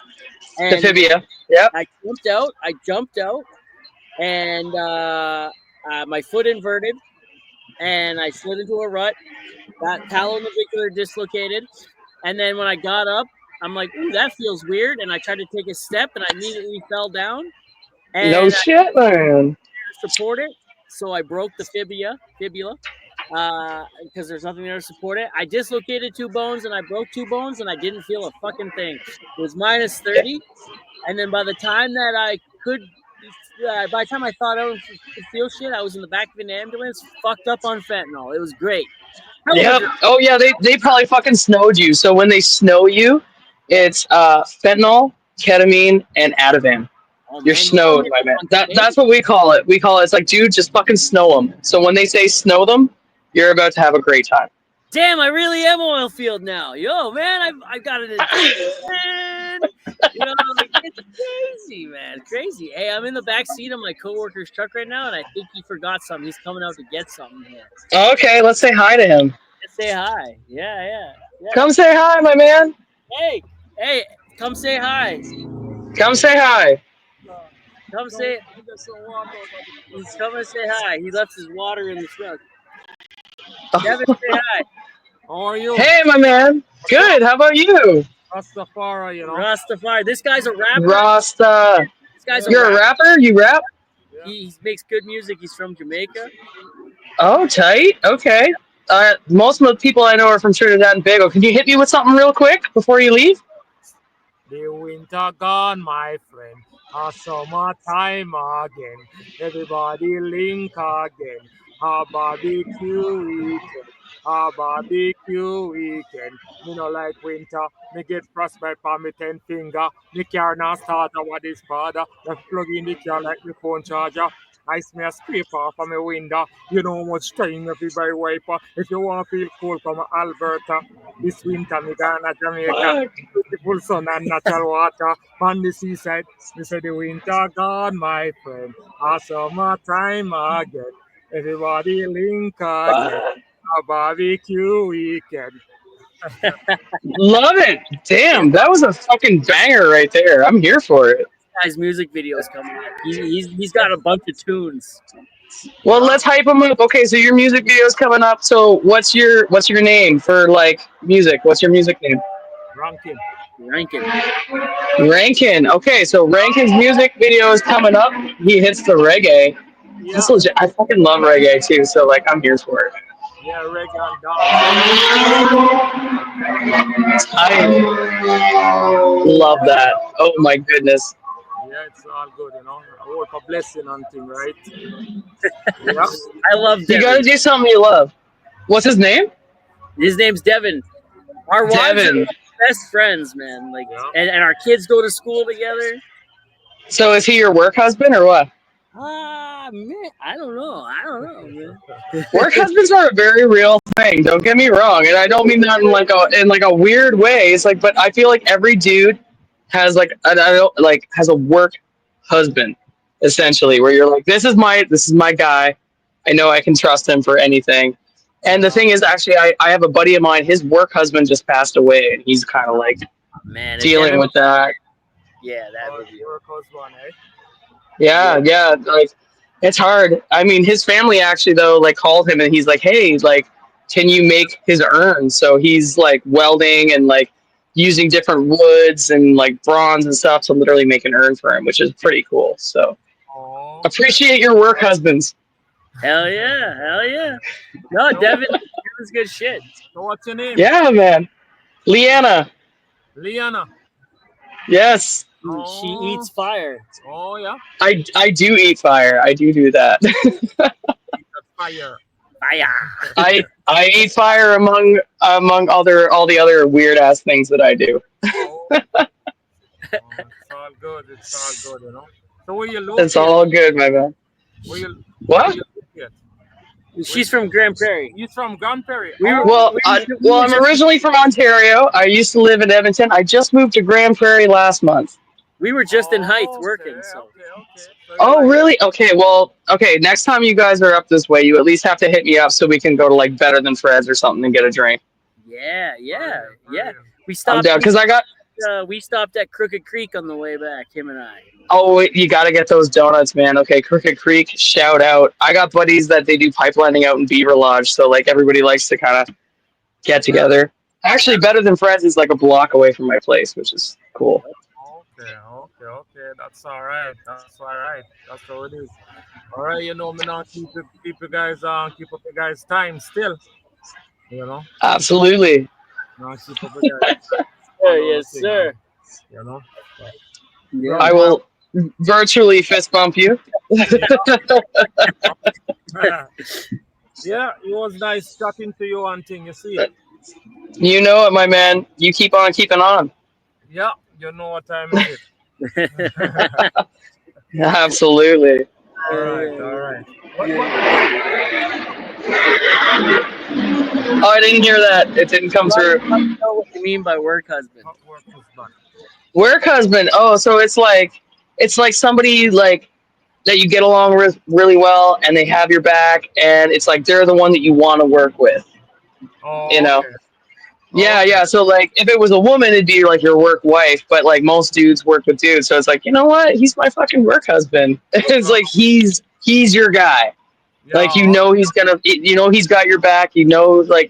The And fibia. Yep. I jumped out, and my foot inverted, and I slid into a rut. Got talonavicular dislocated, and then when I got up, I'm like, "Ooh, that feels weird." And I tried to take a step, and I immediately fell down. And No shit, man. I support it, so I broke the fibula, because there's nothing there to support it. I dislocated 2 bones, and I broke 2 bones, and I didn't feel a fucking thing. It was minus 30, and then by the time that I could. By the time I thought I could feel shit, I was in the back of an ambulance, fucked up on fentanyl. It was great. Yep. Oh yeah, they probably fucking snowed you. So when they snow you, it's fentanyl, ketamine, and Ativan. Oh, You're man, snowed, my man. That's what we call it. We call it. It's like, dude, just fucking snow them. So when they say snow them, you're about to have a great time. Damn, I really am oil field now. Yo, man, I've got an man. It's crazy, man. It's crazy. Hey, I'm in the back seat of my coworker's truck right now, and I think he forgot something. He's coming out to get something here. Okay, let's say hi to him. Let's say hi. Yeah. Come say hi, my man. Hey, come say hi. Come say hi. Come say. He's coming to say hi. He left his water in the truck. Kevin, say hi. How are you? Hey, my man. Good. How about you? Rastafari, Rastafari. This guy's a rapper. Rasta. This guy's You're a rapper? You rap? Yeah. He makes good music. He's from Jamaica. Oh, tight. Okay. Most of the people I know are from Trinidad and Tobago. Can you hit me with something real quick before you leave? The winter gone, my friend. A summertime again. Everybody link again. A barbecue weekend. A barbecue weekend. Me no like winter. Me get frostbite for me 10 finger. Me car not start what is father. Just plug in the car like the phone charger. Ice me a scrape off of my window. You know how much time everybody wiper. If you want to feel cool, come Alberta. This winter, me gonna Jamaica. Fuck. Beautiful sun and natural water. On the seaside, we say the winter gone, my friend. A summertime again. Everybody link again. Fuck. A barbecue weekend. Love it. Yeah, Damn, that was a fucking banger right there. I'm here for it. Guy's music videos coming up. He's got a bunch of tunes. Well, yeah. let's hype him up. Okay, so your music video's coming up. So what's your name for like music? What's your music name? Rankin. Rankin. Rankin. Okay, so Rankin's music video is coming up. He hits the reggae. Yeah, That's legit. I fucking love reggae too. So like, I'm here for it. yeah, reggae and dancehall. I love that. Oh my goodness. Yeah, it's all good, you know. I work a blessing and thing, right? Yeah. I love You gotta Devin. do something you love. What's his name? His name's Devin. Our wives are Devin. best friends, man. Like, Yeah. and our kids go to school together. So is he your work husband or what? Man, I don't know, man. Work husbands are a very real thing. Don't get me wrong, and I don't mean that in like a weird way. It's like, but I feel like every dude has like I don't like has a work husband essentially, where you're like, this is my guy. I know I can trust him for anything. And the Yeah. thing is, actually, I have a buddy of mine. His work husband just passed away, and he's kind of like Man, if dealing Devin, with that. yeah, that would be. Work husband, eh? Yeah, yeah, like it's hard. I mean, his family actually though like called him and he's like, "Hey, like can you make his urn?" So he's like welding and like using different woods and like bronze and stuff to literally make an urn for him, which is pretty cool. So, Oh, appreciate your work husbands. Hell yeah, hell yeah. No, Devin's good shit. so what's your name? Yeah, man. Leanna. Leanna. Yes. She Oh, eats fire. oh yeah. I do eat fire. I do that. Fire. Fire. I eat fire among all the other weird ass things that I do. Oh, it's all good. It's all good, you know. So where you It's located? all good, my man. Where you What? located? She's from Grand Prairie. He's from Grandperry. We were- Well, we were I'm just- originally from Ontario. I used to live in Edmonton. I just moved to Grand Prairie last month. We were just in Heights okay, working, so Okay. So Oh, you're like, really? Okay, well, okay. Next time you guys are up this way, you at least have to hit me up so we can go to like Better Than Fred's or something and get a drink. yeah. brilliant. We I'm stopped. down because We stopped at Crooked Creek on the way back. Him and I. oh, you got to get those donuts, man. Okay, Crooked Creek, shout out. I got buddies that they do pipelining out in Beaver Lodge, so like everybody likes to kind of get together. Actually, Better Than Fred's is like a block away from my place, which is cool. Okay. That's all right. That's all right. That's how it is. All right, you know, me now keep you guys keep up you guys time still. You know, Absolutely. now keep up you guys. Yes, sir. You know. Yeah. I will virtually fist bump you. Yeah, it was nice talking to you and thing. You see. You know it, my man. You keep on keeping on. Yeah, you know what time it is. Absolutely. All right. Oh, I didn't hear that. It didn't come through. I don't know what you mean by work husband. What work was done? Work husband. Oh, so it's like somebody like that you get along with really well, and they have your back, and it's like they're the one that you want to work with. Oh, You know. okay. Yeah, Okay. yeah. So like, if it was a woman, it'd be like your work wife. But like most dudes work with dudes, so it's like, you know what? He's my fucking work husband. It's like he's your guy. Like Yeah, you know he's gonna, you know he's got your back. You know, like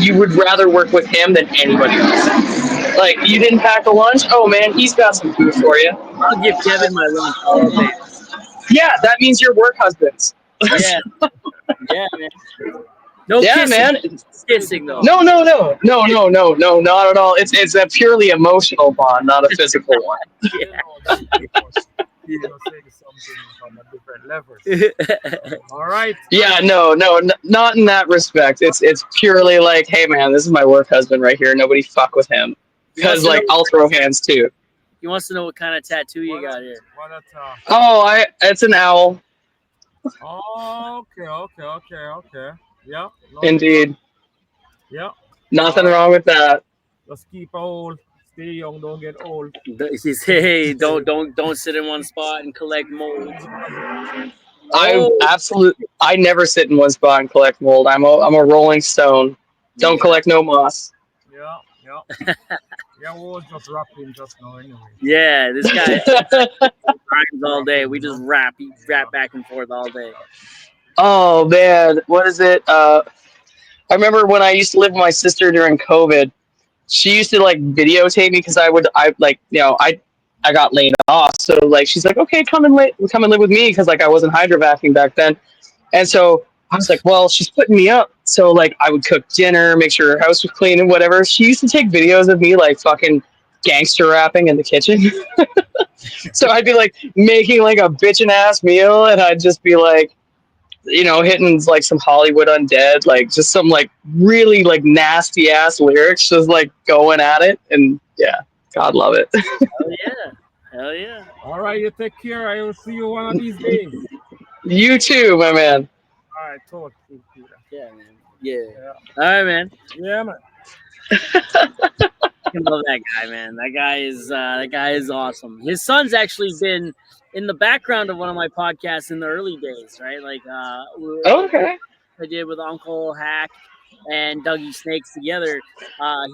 you would rather work with him than anybody else. Like you didn't pack a lunch. Oh man, he's got some food for you. I'll give Devin my lunch all day. Yeah, that means you're work husbands. Yeah, man. No Yeah, kissing. man. Kissing though. No, not at all. It's a purely emotional bond, not a physical one. you know, you know, say something from a different level. All right. Yeah, no, not in that respect. It's purely like, hey man, this is my work husband right here. Nobody fuck with him. Because like I'll throw hands too. He wants to know what kind of tattoo you got here. What a Oh, it's an owl. Oh, okay. Yeah, nothing wrong. Indeed. Yeah. Nothing All right. wrong with that. Just keep old. Stay young. Don't get old. He say, hey, don't sit in one spot and collect mold. I Oh absolute. I never sit in one spot and collect mold. I'm a rolling stone. Don't yeah, collect no moss. Yeah, yeah. Yeah, we was just rapping just now anyway. yeah. This guy rhymes all day. Rapping, We you just know? rap Yeah. back and forth all day. Oh man, what is it? I remember when I used to live with my sister during COVID. She used to like videotape me because I like I got laid off, so like she's like, okay, come and live with me because like I wasn't hydrovacing back then, and so I was like, well, she's putting me up, so like I would cook dinner, make sure her house was clean and whatever. She used to take videos of me like fucking gangster rapping in the kitchen. So I'd be like making like a bitchin' ass meal, and I'd just be like, hitting like some Hollywood Undead, like just some like really like nasty ass lyrics, just like going at it, and yeah, God love it. Hell yeah, hell yeah. All right, you take care. I will see you one of these days. You too, my man. All right, talk to you, Peter. Yeah, man. Yeah. Yeah. All right, man. Yeah, man. I love that guy, man. That guy is awesome. His son's actually been in the background of one of my podcasts in the early days, right? Like Okay. I did with Uncle Hack and Dougie Snakes together.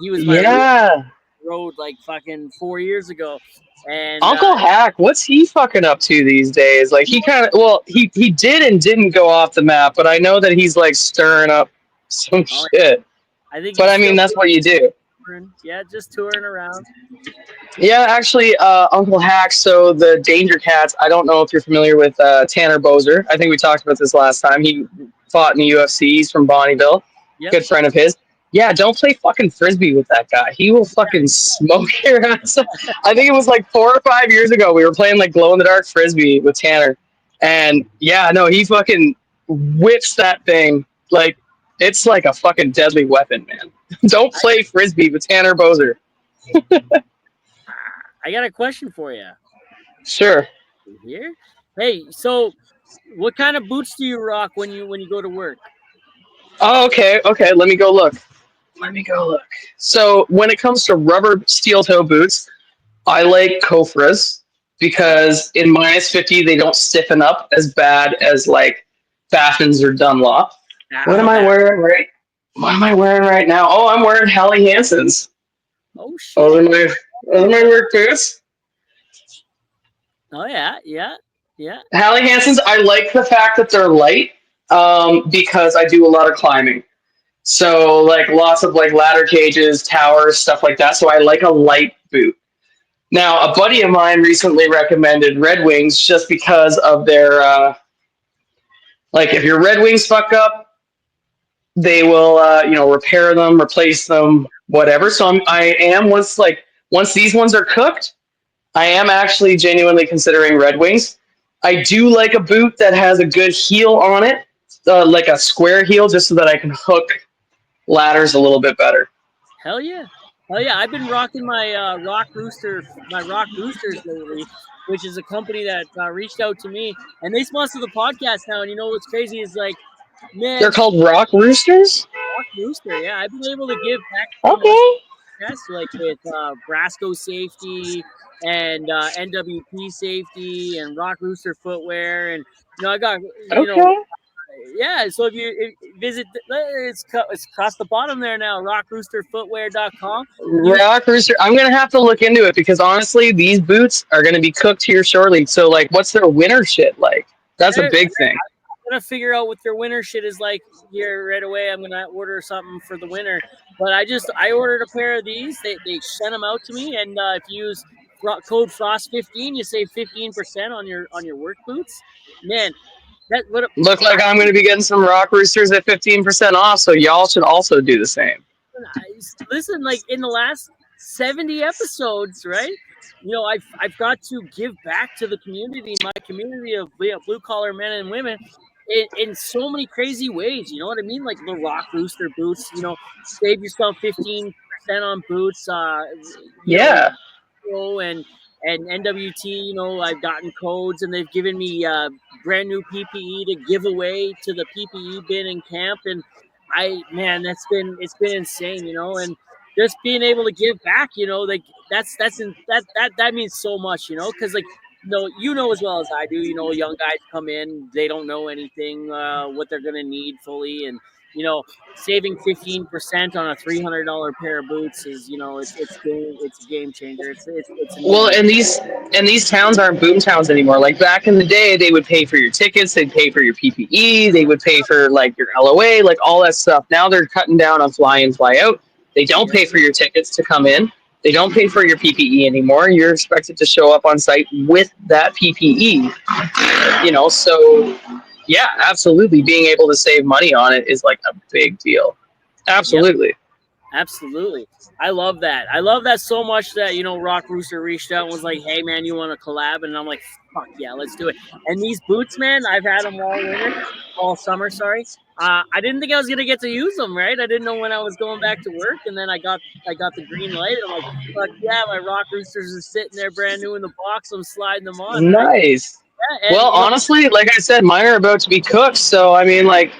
He was my Yeah. road like fucking 4 years ago, and Uncle Hack, what's he fucking up to these days? Like he kind of, well, he did and didn't go off the map, but I know that he's like stirring up some oh, shit. I think But he's I mean, still that's what you do. touring. Yeah, just touring around. Yeah, actually, Uncle Hack. So the Danger Cats. I don't know if you're familiar with Tanner Bozer. I think we talked about this last time. He fought in the UFC. He's from Bonneville. Yep. Good friend of his. Yeah, don't play fucking frisbee with that guy. He will fucking smoke your ass. I think it was like 4 or 5 years ago. We were playing like glow in the dark frisbee with Tanner, and yeah, no, he fucking whips that thing like it's like a fucking deadly weapon, man. Don't play frisbee with Tanner Bozer. I got a question for you. Sure. Here, hey, so what kind of boots do you rock when you go to work? Oh, okay, okay. Let me go look. Let me go look. So when it comes to rubber steel toe boots, I like Kofras because in -50 they don't stiffen up as bad as like Baffins or Dunlop. What am I That. wearing right? What am I wearing right now? Oh, I'm wearing Hallie Hansen's. Oh Those shit. are my work boots. Oh yeah, yeah, yeah. Hallie Hansen's. I like the fact that they're light because I do a lot of climbing. So like lots of like ladder cages, towers, stuff like that. So I like a light boot. Now a buddy of mine recently recommended Red Wings just because of their like if your Red Wings fuck up, they will repair them, replace them, whatever. So I am once these ones are cooked, I am actually genuinely considering Red Wings. I do like a boot that has a good heel on it, like a square heel, just so that I can hook ladders a little bit better. Hell yeah. Hell yeah. I've been rocking my Rock Roosters lately, which is a company that reached out to me and they sponsor the podcast now. And you know what's crazy is like, They're man, called Rock Roosters. Rock Rooster. Yeah, I've been able to give back so much Okay. yes, like with Brasco Safety and NWP Safety and Rock Rooster Footwear. And, I got, Okay. yeah, so if you visit, it's across the bottom there now, rockroosterfootwear.com. You Rock Rooster. I'm gonna have to look into it because honestly, these boots are gonna be cooked here shortly. So like, what's their winter shit like? That's a they're big thing. gonna figure out what their winter shit is like here right away. I'm gonna order something for the winter, but I ordered a pair of these. They sent them out to me, and if you use code Frost15, you save 15% on your work boots. Man, that what Look like I'm gonna be getting some Rock Roosters at 15% off. So y'all should also do the same. listen, like in the last 70 episodes, right? I've got to give back to the community, my community of blue collar men and women, in so many crazy ways. You know what I mean? Like the Rock Rooster boots. Save yourself 15% on boots. Yeah. And and NWT, I've gotten codes, and they've given me brand new PPE to give away to the PPE bin in camp, and man, it's been insane, and just being able to give back, like that means so much, because like as well as I do, young guys come in, they don't know anything, what they're gonna need fully, and saving 15% on a $300 pair of boots is, it's a game changer. It's Well, amazing. and these towns aren't boom towns anymore. Like back in the day, they would pay for your tickets, they'd pay for your PPE, they would pay for like your LOA, like all that stuff. Now they're cutting down on fly in, fly out. They don't Yep. pay for your tickets to come in. They don't pay for your PPE anymore. You're expected to show up on site with that PPE. So yeah, absolutely. Being able to save money on it is like a big deal. Yep. Absolutely. Absolutely. I love that. I love that so much that, Rock Rooster reached out and was like, hey, man, you want to collab? And I'm like, fuck yeah, let's do it. And these boots, man, I've had them all winter, all summer, sorry. I didn't think I was going to get to use them, right? I didn't know when I was going back to work. And then I got the green light. I'm like, fuck yeah, my Rock Roosters are sitting there brand new in the box. I'm sliding them on, right? Nice. Yeah, and, Well, honestly, like I said, mine are about to be cooked. So, I mean, like,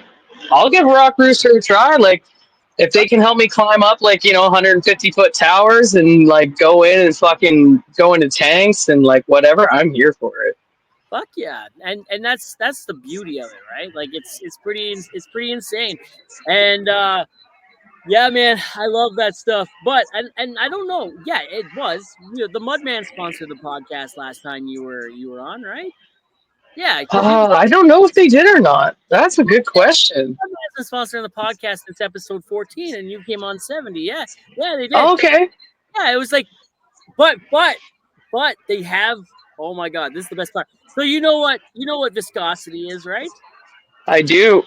I'll give Rock Rooster a try. Like, if they can help me climb up, like, 150-foot towers and, like, go in and fucking go into tanks and, like, whatever, I'm here for it. fuck yeah, and that's the beauty of it, right? Like it's pretty insane, and yeah, man, I love that stuff. But and I don't know, yeah, it was the Mudman sponsored the podcast last time you were on, right? Yeah, because you I don't know if they did or not. That's a good question. Mudman's been sponsoring the podcast since episode 14, and you came on 70. Yeah, yeah, they did. Okay. Yeah, it was like, but they have. Oh my god, this is the best part. So you know what viscosity is, right? I do.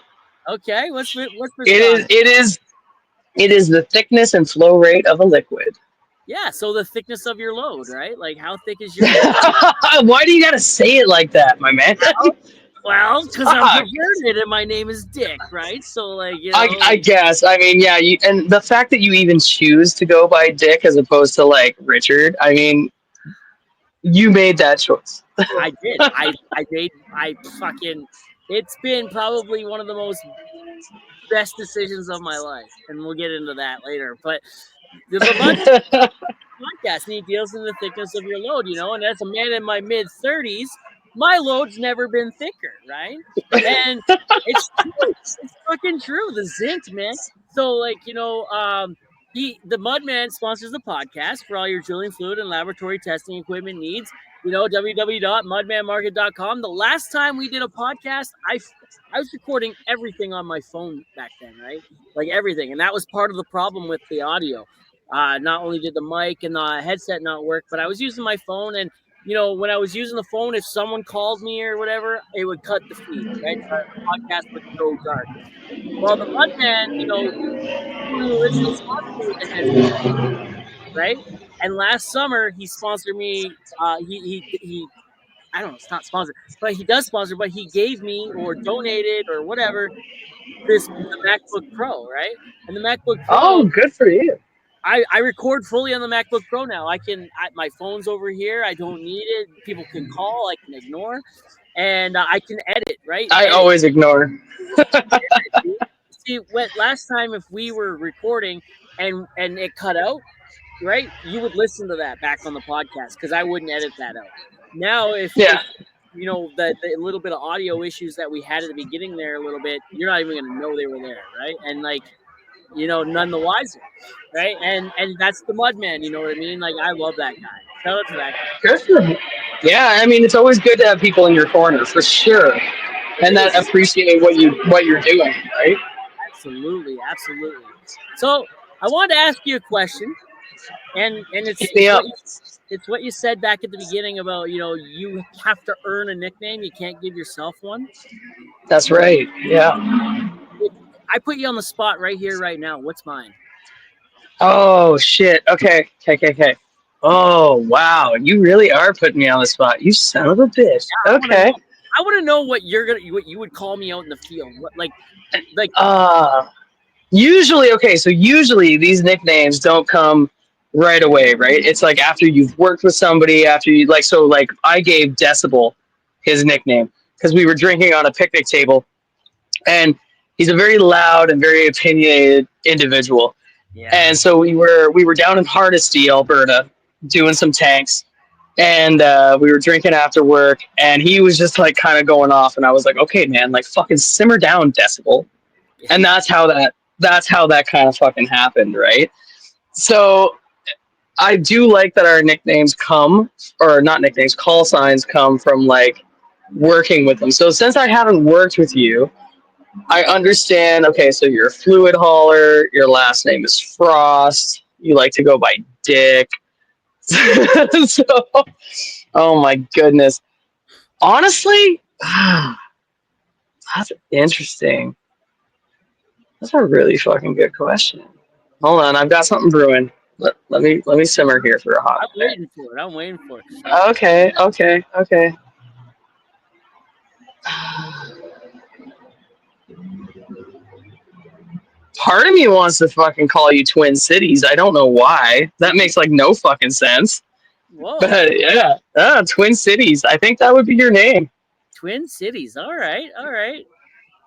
Okay, what's It is, viscosity? it is, it is the thickness and flow rate of a liquid. Yeah, so the thickness of your load, right? Like how thick is your load? Why do you gotta say it like that, my man? Well, because I'm Fuck. perverted and my name is Dick, right? So like I guess. I mean, yeah. And the fact that you even choose to go by Dick as opposed to like Richard. I mean, you made that choice. I did. I made I fucking. It's been probably one of the most best decisions of my life, and we'll get into that later. But the Mud podcast, and he deals in the thickness of your load, and as a man in my mid-30s, my load's never been thicker, right? And it's true. It's fucking true. The zinc, man. So like, the Mudman sponsors the podcast for all your drilling fluid and laboratory testing equipment needs. www.mudmanmarket.com. The last time we did a podcast, I was recording everything on my phone back then, right? Like everything. And that was part of the problem with the audio. Not only did the mic and the headset not work, but I was using my phone. And, when I was using the phone, if someone called me or whatever, it would cut the feed, right? The podcast would go dark. Well, the Mudman, who originally sponsored me with the headset, right? And last summer, he sponsored me. He I don't know, it's not sponsored, but he does sponsor, but he gave me or donated or whatever the MacBook Pro, right? And the MacBook Pro, Oh, good for you. I record fully on the MacBook Pro now. My phone's over here. I don't need it. People can call. I can ignore, and I can edit. Right? I Edit. always ignore. See, last time if we were recording and it cut out, right? You would listen to that back on the podcast because I wouldn't edit that out. Now, if Yeah. the little bit of audio issues that we had at the beginning there a little bit, you're not even gonna know they were there, right? And like, none the wiser, right? And that's the Mudman, you know what I mean? Like, I love that guy. Shout out to that guy. Good for you. Yeah, I mean, it's always good to have people in your corner for sure, It and that is appreciate what you're doing, right? absolutely, absolutely. So I wanted to ask you a question, and it's Hit me up. it's what you said back at the beginning about you have to earn a nickname. You can't give yourself one. That's right. Yeah. I put you on the spot right here, right now. What's mine? Oh shit. Okay. Okay. Oh wow. You really are putting me on the spot. You son of a bitch. Okay. I want to know what what you would call me out in the field. What like Usually, okay. So usually these nicknames don't come right away, right? It's like after you've worked with somebody, after you like, so like I gave Decibel his nickname because we were drinking on a picnic table, and he's a very loud and very opinionated individual. Yeah. And so we were down in Hardesty, Alberta, doing some tanks, and we were drinking after work, and he was just like kind of going off, and I was like, okay, man, like fucking simmer down, Decibel. And that's how that kind of fucking happened, right? So I do like that our nicknames come, or not nicknames, call signs come from like working with them. So since I haven't worked with you, I understand. Okay, so you're a fluid hauler. Your last name is Frost. You like to go by Dick. So, oh my goodness. Honestly, that's interesting. That's a really fucking good question. Hold on, I've got something brewing. Let me simmer here for a hot I'm minute. waiting for it. I'm waiting for it. Okay. Part of me wants to fucking call you Twin Cities. I don't know why. That makes like no fucking sense. Whoa. But yeah, Twin Cities. I think that would be your name. Twin Cities. All right. All right.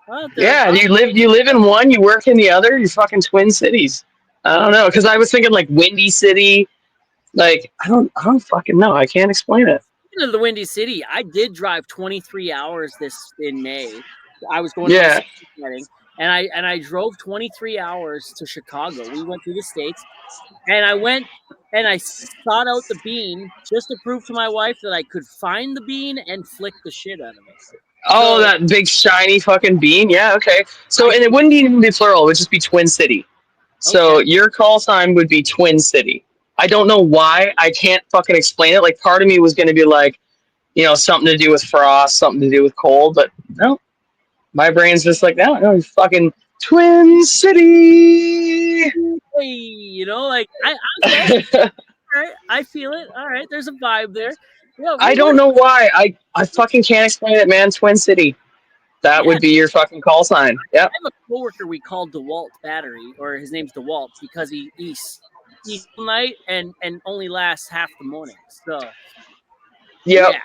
Well, Yeah, you live in one, you work in the other. You're fucking Twin Cities. I don't know, because I was thinking like Windy City. Like I don't fucking know. I can't explain it. Speaking of the Windy City, I did drive 23 hours this in May. I was going to my Yeah. sister's wedding, and I drove 23 hours to Chicago. We went through the states, and I went and I sought out the bean just to prove to my wife that I could find the bean and flick the shit out of it. Oh, So that big shiny fucking bean. Yeah. Okay. So, I and it wouldn't even be plural. It would just be Twin City. So okay. your call sign would be Twin City. I don't know why. I can't fucking explain it. Like part of me was gonna be like, something to do with frost, something to do with cold, but no, my brain's just like, no, you fucking Twin City. Hey, like I was like, all right, I feel it. All right, there's a vibe there. Yeah, I don't know why. I fucking can't explain it, man. Twin City. That yeah. would be your fucking call sign. Yep. I have a coworker we call DeWalt Battery, or his name's DeWalt, because he eats all night and only lasts half the morning. So Yep. yeah,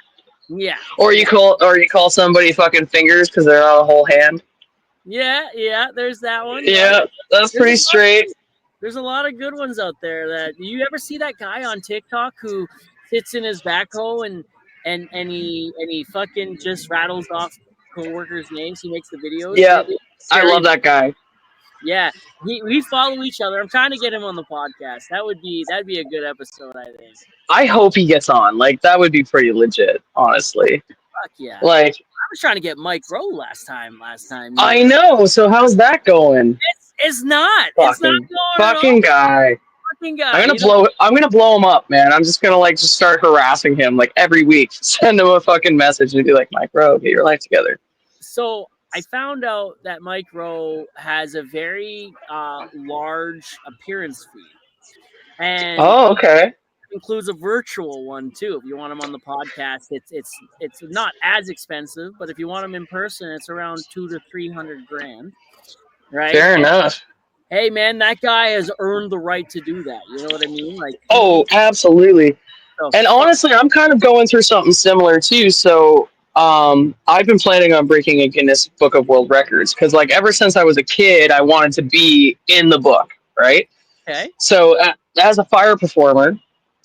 yeah, Or you call somebody fucking fingers because they're on a whole hand. yeah. There's that one. Yeah, that's There's a pretty lot. straight. There's a lot of good ones out there. That you ever see that guy on TikTok who sits in his backhoe and he fucking just rattles off coworkers' names. He makes the videos. Yeah, It's I very love that guy. Yeah, we follow each other. I'm trying to get him on the podcast. That'd be a good episode, I think. I hope he gets on. Like that would be pretty legit, honestly. Fuck yeah! Like I was trying to get Mike Rowe last time. I know. So how's that going? It's not. It's not Fucking going at all. fucking guy. Fucking guy. I'm gonna blow him up, man. I'm just gonna just start harassing him like every week. Send him a fucking message and be like, Mike Rowe, get your life together. So I found out that Mike Rowe has a very large appearance fee, and Oh, okay. includes a virtual one too. If you want him on the podcast, it's not as expensive, but if you want him in person, it's around $200 to $300,000, right? Fair enough. Hey man, that guy has earned the right to do that. You know what I mean? Like, Oh, absolutely. so And honestly, I'm kind of going through something similar too. So, I've been planning on breaking a Guinness Book of World Records because, like, ever since I was a kid, I wanted to be in the book, right? okay, So, as a fire performer,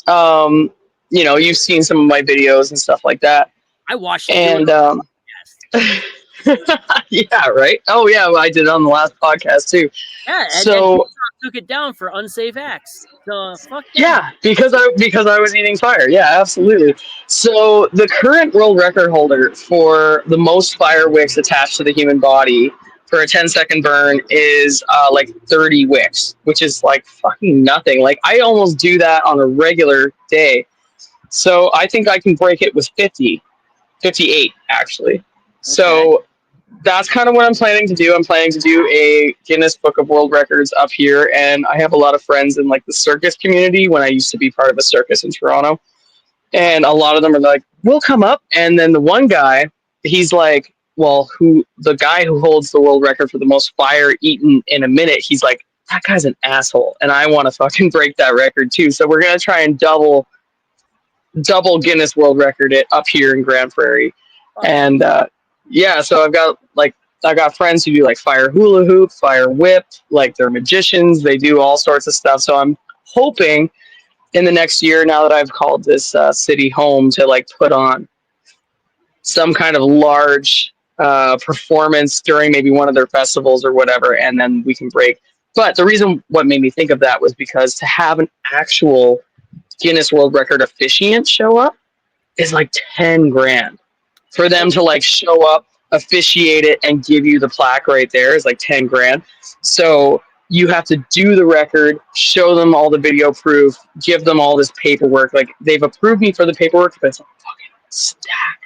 you've seen some of my videos and stuff like that, I watched you and do it. yeah, right. Oh, yeah, well, I did it on the last podcast too. Yeah, and So TikTok took it down for unsafe acts. So fuck them. yeah, because I was eating fire. Yeah, absolutely. So the current world record holder for the most fire wicks attached to the human body for a 10-second burn is like 30 wicks, which is like fucking nothing. Like I almost do that on a regular day. So I think I can break it with 58 actually. So that's kind of what I'm planning to do. I'm planning to do a Guinness Book of World Records up here, and I have a lot of friends in like the circus community when I used to be part of a circus in Toronto, and a lot of them are like, "We'll come up." And then the one guy, he's like, "Well, the guy who holds the world record for the most fire eaten in a minute, he's like that guy's an asshole, and I want to fucking break that record too. So we're gonna try and double Guinness World Record it up here in Grand Prairie, Fuck yeah. and yeah. So I got friends who do like fire hula hoop, fire whip, like they're magicians. They do all sorts of stuff. So I'm hoping in the next year, now that I've called this city home, to like put on some kind of large performance during maybe one of their festivals or whatever, and then we can break. But the reason what made me think of that was because to have an actual Guinness World Record officiant show up is like 10 grand. For them to like show up, officiate it, and give you the plaque right there is like 10 grand. So you have to do the record, show them all the video proof, give them all this paperwork. Like they've approved me for the paperwork, but it's a fucking stack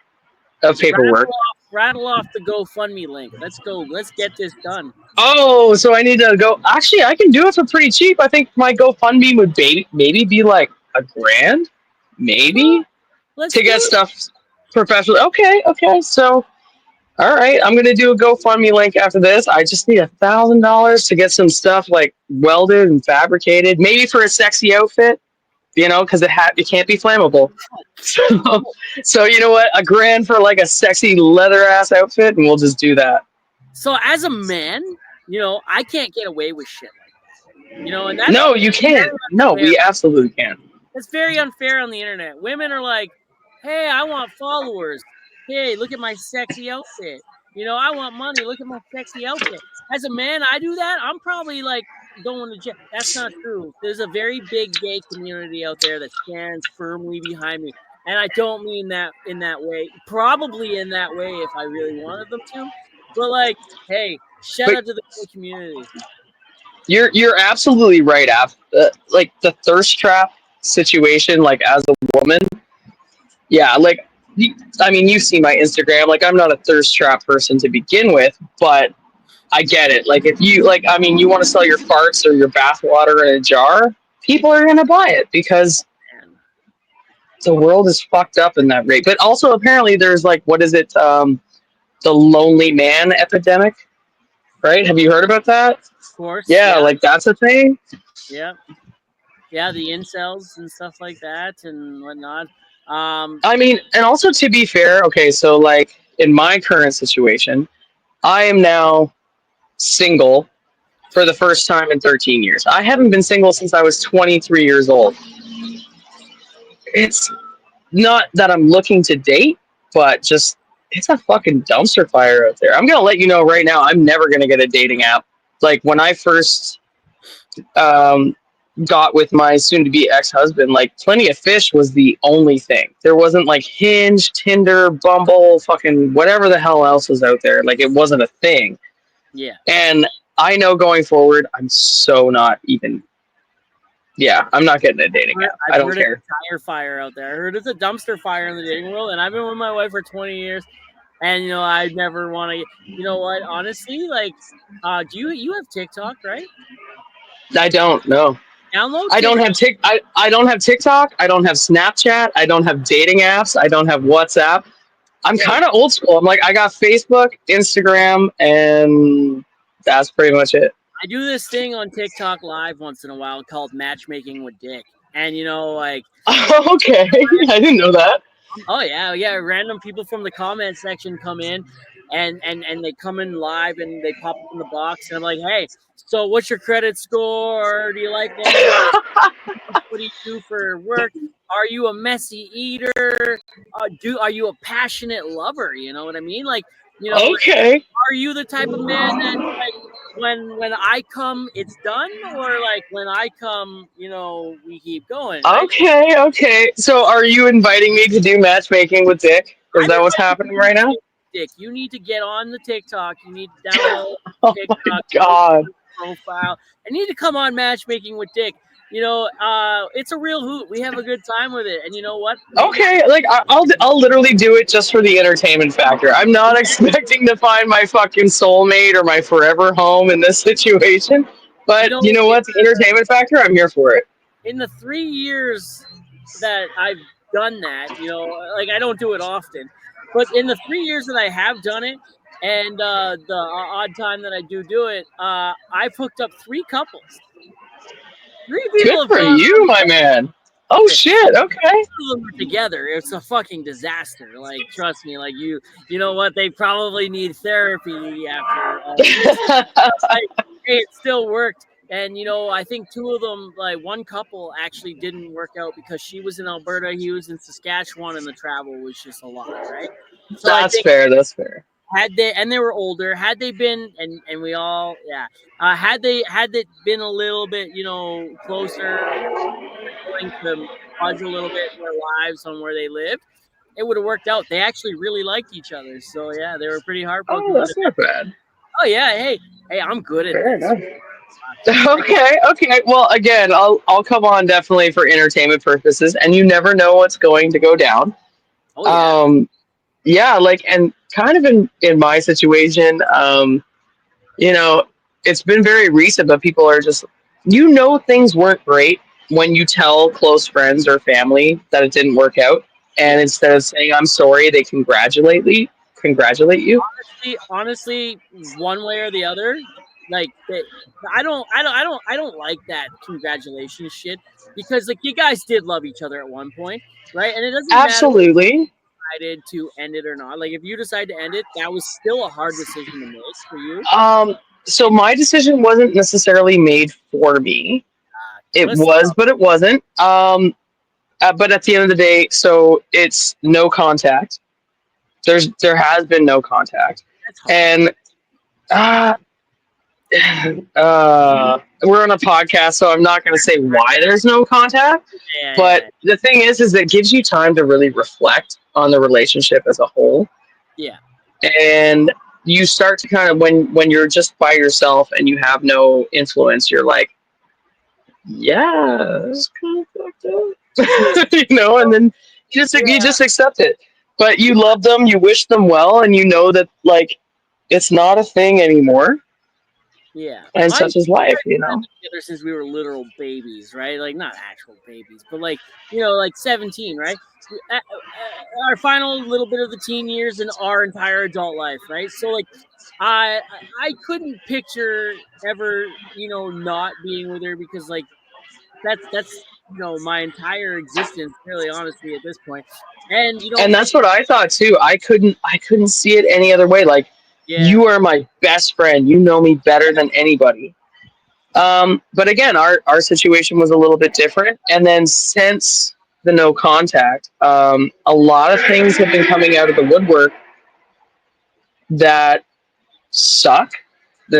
of paperwork. Rattle off the GoFundMe link. Let's go. Let's get this done. Oh, so I need to go. Actually, I can do it for pretty cheap. I think my GoFundMe would maybe be like a grand, maybe, Let's to get do it. stuff professional. Okay. So, all right, I'm gonna do a GoFundMe link after this. I just need $1,000 to get some stuff like welded and fabricated, maybe for a sexy outfit, because it can't be flammable. So you know what? A grand for like a sexy leather ass outfit, and we'll just do that. So as a man, I can't get away with shit like that. And that's No, you can't. No, we absolutely can't. It's very unfair on the internet. Women are like, hey, I want followers. Hey, look at my sexy outfit. I want money. Look at my sexy outfit. As a man, I do that. I'm probably like going to jail. That's not true. There's a very big gay community out there that stands firmly behind me. And I don't mean that in that way. Probably in that way if I really wanted them to. But like, hey, shout out to the gay community. You're absolutely right. Like the thirst trap situation, like as a woman, yeah. Like, I mean, you see my Instagram. Like, I'm not a thirst trap person to begin with, but I get it. Like, if you like, I mean, you want to sell your farts or your bathwater in a jar, people are gonna buy it because the world is fucked up in that rate. But also, apparently, there's like, what is it? The lonely man epidemic, right? Have you heard about that? Of course. Yeah, like that's a thing. Yeah. Yeah, the incels and stuff like that and whatnot. I mean, and also to be fair, okay, so like in my current situation, I am now single for the first time in 13 years. I haven't been single since I was 23 years old. It's not that I'm looking to date, but just it's a fucking dumpster fire out there. I'm gonna let you know right now, I'm never gonna get a dating app. Like when I first got with my soon-to-be ex-husband, like Plenty of Fish was the only thing. There wasn't like Hinge, Tinder, Bumble, fucking whatever the hell else was out there. Like it wasn't a thing. Yeah. And I know going forward, I'm so not even. Yeah, I'm not getting a dating app. I don't care. It's a tire fire out there. I heard it's a dumpster fire in the dating world, and I've been with my wife for 20 years, and I never want to. You know what? Honestly, like, do you have TikTok, right? I don't know. Download. I don't have I don't have TikTok. I don't have Snapchat. I don't have dating apps. I don't have WhatsApp. I'm kind of old school. I'm like, I got Facebook, Instagram, and that's pretty much it. I do this thing on TikTok live once in a while called Matchmaking with Dick. And, like... Okay, I didn't know that. Oh, yeah. Random people from the comment section come in, and they come in live, and they pop up in the box, and I'm like, hey, so what's your credit score? Do you like that? What do you do for work? Are you a messy eater? Are you a passionate lover? You know what I mean? Like, okay. Are you the type of man that, like, when I come, it's done, or like when I come, we keep going? Right? Okay. So, are you inviting me to do matchmaking with Dick? Is that what's happening right now? Dick, you need to get on the TikTok. You need to download TikTok. My God. Profile. I need to come on Matchmaking with Dick. It's a real hoot. We have a good time with it, and you know what? Okay, like I'll literally do it just for the entertainment factor. I'm not expecting to find my fucking soulmate or my forever home in this situation. But you know what? The entertainment factor, I'm here for it. In the 3 years that I've done that, like I don't do it often, but in the 3 years that I have done it, And the odd time that I do it, I've hooked up three couples. Three Good people have for gone you, my man. Oh on. shit. Okay. Of them are together. It's a fucking disaster. Like, trust me. Like you know what? They probably need therapy after all this. Like, hey, it still worked. And I think two of them, like one couple, actually didn't work out because she was in Alberta, he was in Saskatchewan, and the travel was just a lot, right? So I That's think fair. That's fair. had they and they were older, had they been and we all had they been a little bit closer, willing to fudge a little bit their lives on where they lived, it would have worked out. They actually really liked each other, so yeah, they were pretty Oh, heartbroken when that's it. not bad. Oh yeah, hey, I'm good at Fair this. enough. I can, Okay, okay. Well, again, I'll come on definitely for entertainment purposes, and you never know what's going to go down. oh yeah, Um, yeah, like, and kind of in my situation, you know, it's been very recent, but people are just, things weren't great when you tell close friends or family that it didn't work out, and yeah. instead of saying I'm sorry, they congratulate you. Honestly, one way or the other, like I don't like that congratulations shit because like you guys did love each other at one point, right? And it doesn't matter if Absolutely. you decided to end it or not. Like if you decide to end it, that was still a hard decision to make for you. So my decision wasn't necessarily made for me. It Let's was, but it wasn't. But at the end of the day, so it's no contact. There has been no contact, That's hard. and uh, we're on a podcast, so I'm not going to say why there's no contact. Yeah, But yeah, the thing is it gives you time to really reflect on the relationship as a whole, yeah, and you start to kind of when you're just by yourself and you have no influence, you're like, yeah, it's kind of fucked up, and then you yeah, just accept it. But you love them, you wish them well, and you know that like it's not a thing anymore, yeah. and My such is life. together since we were literal babies, right? Like not actual babies, but like like 17, right? Our final little bit of the teen years and our entire adult life, right? So like, I couldn't picture ever not being with her because like that's my entire existence, really, honestly, at this point. And And that's what I thought too. I couldn't see it any other way. Like, yeah, you are my best friend. You know me better than anybody. But again, our situation was a little bit different. And then since the no contact, a lot of things have been coming out of the woodwork that suck. yeah,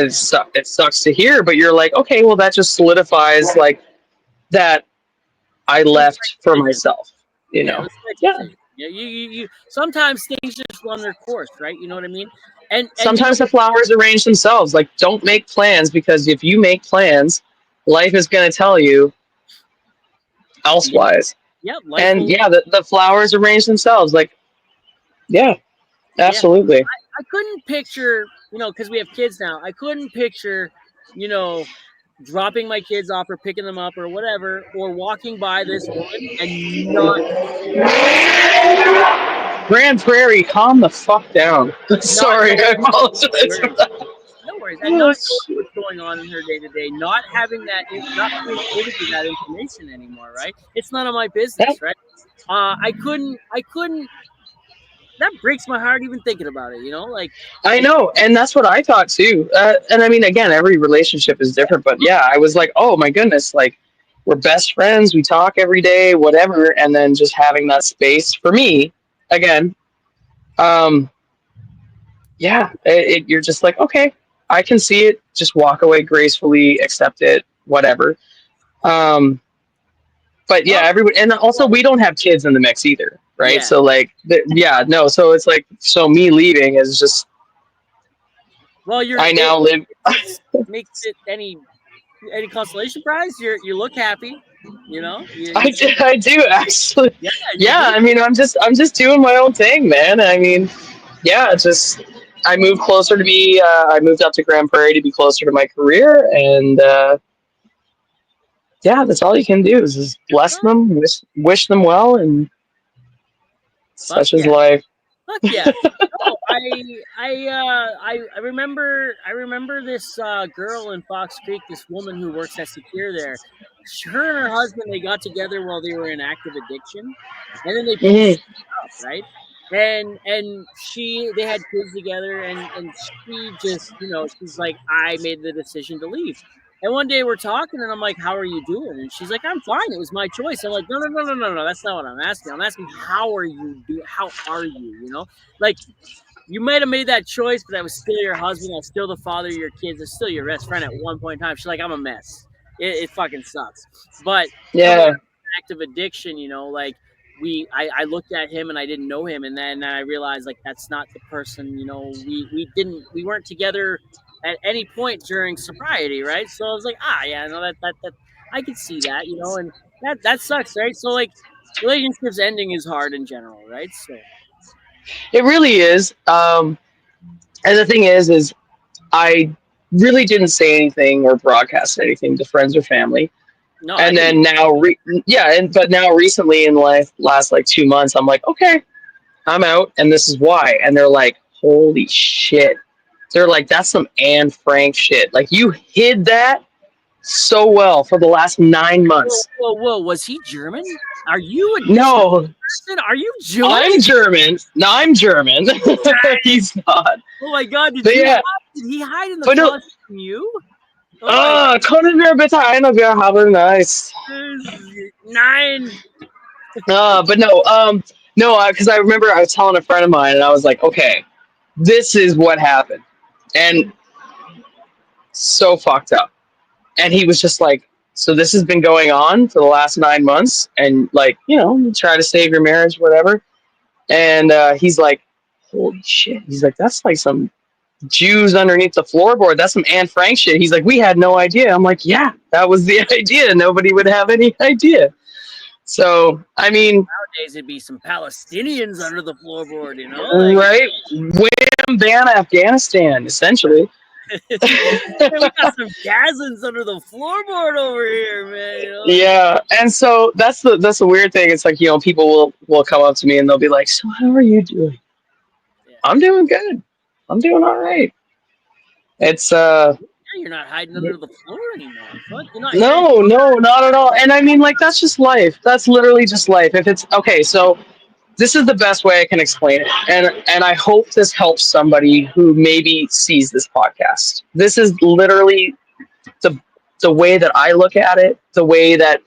It sucks to hear, but you're like, okay, well, that just solidifies like that I it was the right left for decision. myself. You Yeah, it know? was the right Yeah. decision. Yeah, you sometimes things just run their course, right? You know what I mean? And Sometimes the flowers arrange themselves. Like, don't make plans, because if you make plans, life is going to tell you yeah, elsewise. yeah, life And will. yeah, the flowers arrange themselves. Like, yeah, Yeah, absolutely. I couldn't picture, because we have kids now. I couldn't picture, you know, dropping my kids off or picking them up or whatever, or walking by this woman and not Grand Prairie, calm the fuck down. not Sorry, I knowing apologize where. for that. No worries, and Oh, not knowing shit. what's going on in her day to day, not having that, not being privy to that information anymore. Right? It's none of my Yeah, business. Right? I couldn't. That breaks my heart even thinking about it. Like, I like know, and that's what I thought too. And I mean, again, every relationship is different, but yeah, I was like, oh my goodness, like, we're best friends, we talk every day, whatever, and then just having that space for me again. Um, yeah, you're just like, okay, I can see it. Just walk away gracefully, accept it, whatever. Um, but yeah, well, everybody, and also we don't have kids in the mix either, right? yeah. So like, yeah, no, so it's like, so me leaving is just, Well, I now live. makes it any consolation prize. You look happy. You I seem do, I do actually. yeah, you Yeah, do. I mean, I'm just doing my own thing, man. I mean, yeah, it's just I moved closer to be. I moved out to Grand Prairie to be closer to my career, and yeah, that's all you can do is just bless Oh, them, wish them well, and fuck such is yeah. life. Fuck yeah. No, I remember this girl in Fox Creek, this woman who works at Secure there. Her and her husband, they got together while they were in active addiction, and then they pieced Mhm. it up, right? And they had kids together, and she just, she's like, I made the decision to leave. And one day we're talking, and I'm like, "How are you doing?" And she's like, "I'm fine. It was my choice." I'm like, "No, no, no, no, no, no. That's not what I'm asking. I'm asking how are you do? How are you? Like you might have made that choice, but that was still your husband. That's still the father of your kids. It's still your best friend at one point in time." She's like, "I'm a mess. It fucking sucks." But coming Yeah, active addiction, like I looked at him and I didn't know him, and then I realized like that's not the person. We weren't together at any point during sobriety, right? So I was like, yeah, no, that I could see that, and that sucks, right? So like relationships ending is hard in general, right? So it really is. And the thing is I really didn't say anything or broadcast anything to friends or family. no, I And didn't. then now, yeah, and but now recently in life, last like 2 months, I'm like, okay, I'm out, and this is why. And they're like, holy shit. They're like, that's some Anne Frank shit. Like you hid that so well for the last 9 months. Whoa! Was he German? Are you a German No, person? Are you Jewish? I'm German. No, I'm German. He's not. Oh my God! But yeah, Did he hide in the but no. closet from you? Oh my Können wir bitte eine Bier haben? Nice. goodness! Nine. But no, no, because I remember I was telling a friend of mine, and I was like, okay, this is what happened, and so fucked up. And he was just like, so this has been going on for the last 9 months, and like, you try to save your marriage, whatever. And he's like, holy shit. He's like, that's like some Jews underneath the floorboard. That's some Anne Frank shit. He's like, we had no idea. I'm like, yeah, that was the idea. Nobody would have any idea. So, I mean, Nowadays it'd be some Palestinians under the floorboard, like right? Wham, bam, Afghanistan, essentially. hey, we got some Gazans under the floorboard over here, man. Yeah, and so that's the weird thing. It's like people will come up to me and they'll be like, "So how are you doing?" Yeah. I'm doing good. I'm doing all right. It's Yeah, you're not hiding under the floor anymore. Fuck, you're not here. no, no, not at all. And I mean, like that's just life. That's literally just life. If it's okay, so this is the best way I can explain it, and I hope this helps somebody who maybe sees this podcast. This is literally the the way that I look at it, the way that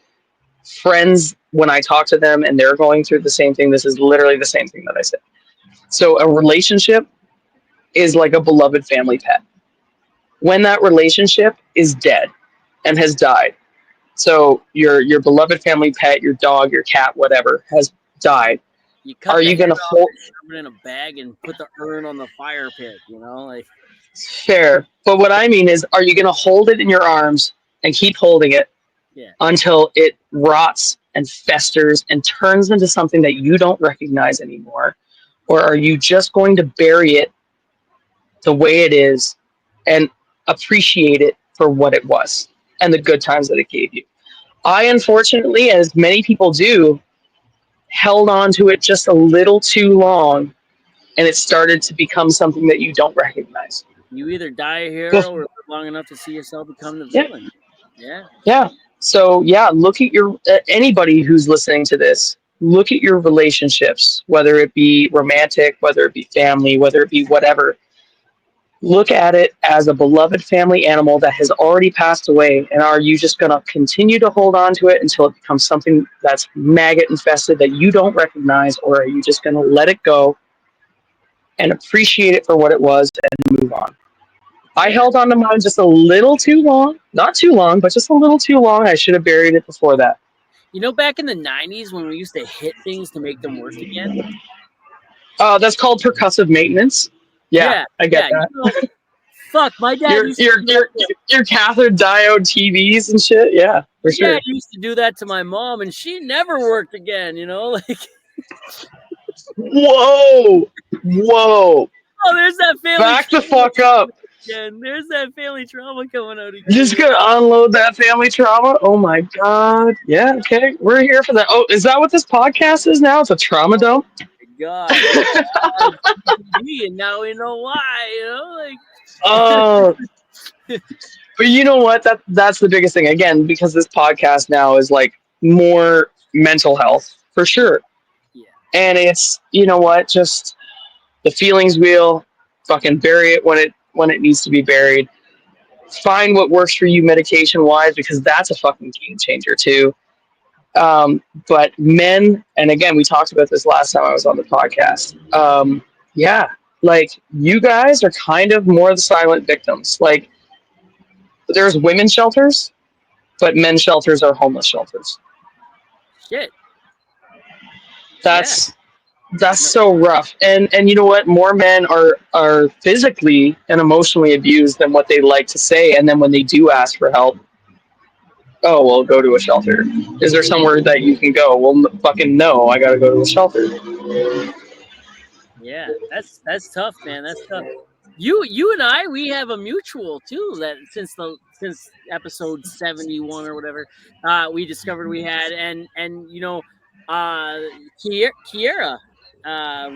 friends when I talk to them and they're going through the same thing. This is literally the same thing that I said. So a relationship is like a beloved family pet. When that relationship is dead and has died, so your beloved family pet, your dog, your cat, whatever, has died. You Are cut the you head gonna off hold and shove it in a bag and put the urn on the fire pit, like fair? But what I mean is, are you gonna hold it in your arms and keep holding it yeah. until it rots and festers and turns into something that you don't recognize anymore? Or are you just going to bury it the way it is and appreciate it for what it was and the good times that it gave you? I, unfortunately, as many people do, held on to it just a little too long and it started to become something that you don't recognize. You either die a hero Well, or live long enough to see yourself become the yeah, villain. Yeah. yeah. So, yeah, look at your anybody who's listening to this, look at your relationships, whether it be romantic, whether it be family, whether it be whatever. Look at it as a beloved family animal that has already passed away. And are you just going to continue to hold on to it until it becomes something that's maggot infested that you don't recognize? Or are you just going to let it go and appreciate it for what it was and move on? I Yeah. held on to mine just a little too long. Not too long, but just a little too long. I should have buried it before that. Back in the 90s when we used to hit things to make them work again? That's called percussive maintenance. Yeah, Yeah. I get Yeah. that. Fuck, my dad Your used to your do that. your your cathode diode TVs and shit. Yeah, for My sure. dad used to do that to my mom, and she never worked again, like, Whoa, whoa! oh, there's that family Back the trauma fuck up. again. There's that family trauma coming out again. Just gonna unload that family trauma. Oh my god. Yeah. Okay, we're here for that. Oh, is that what this podcast is now? It's a trauma dump. god. TV, and now we know why. Oh, but you know what? That's the biggest thing. Again, because this podcast now is like more mental health for sure, Yeah. and it's you know what, just the feelings wheel. Fucking bury it when it needs to be buried. Find what works for you medication wise because that's a fucking game changer too. But men, and again, we talked about this last time I was on the podcast. Yeah, like you guys are kind of more the silent victims. Like there's women's shelters, but men's shelters are homeless shelters. Shit. Yeah. That's that's No, so rough. And you know what? More men are physically and emotionally abused than what they like to say. And then when they do ask for help, oh well, go to a shelter. Is there somewhere that you can go? Well, fucking no, I gotta go to a shelter. yeah. That's tough, man. That's tough. You and I, we have a mutual too. That since episode 71 or whatever, we discovered we had, and uh, Kiera,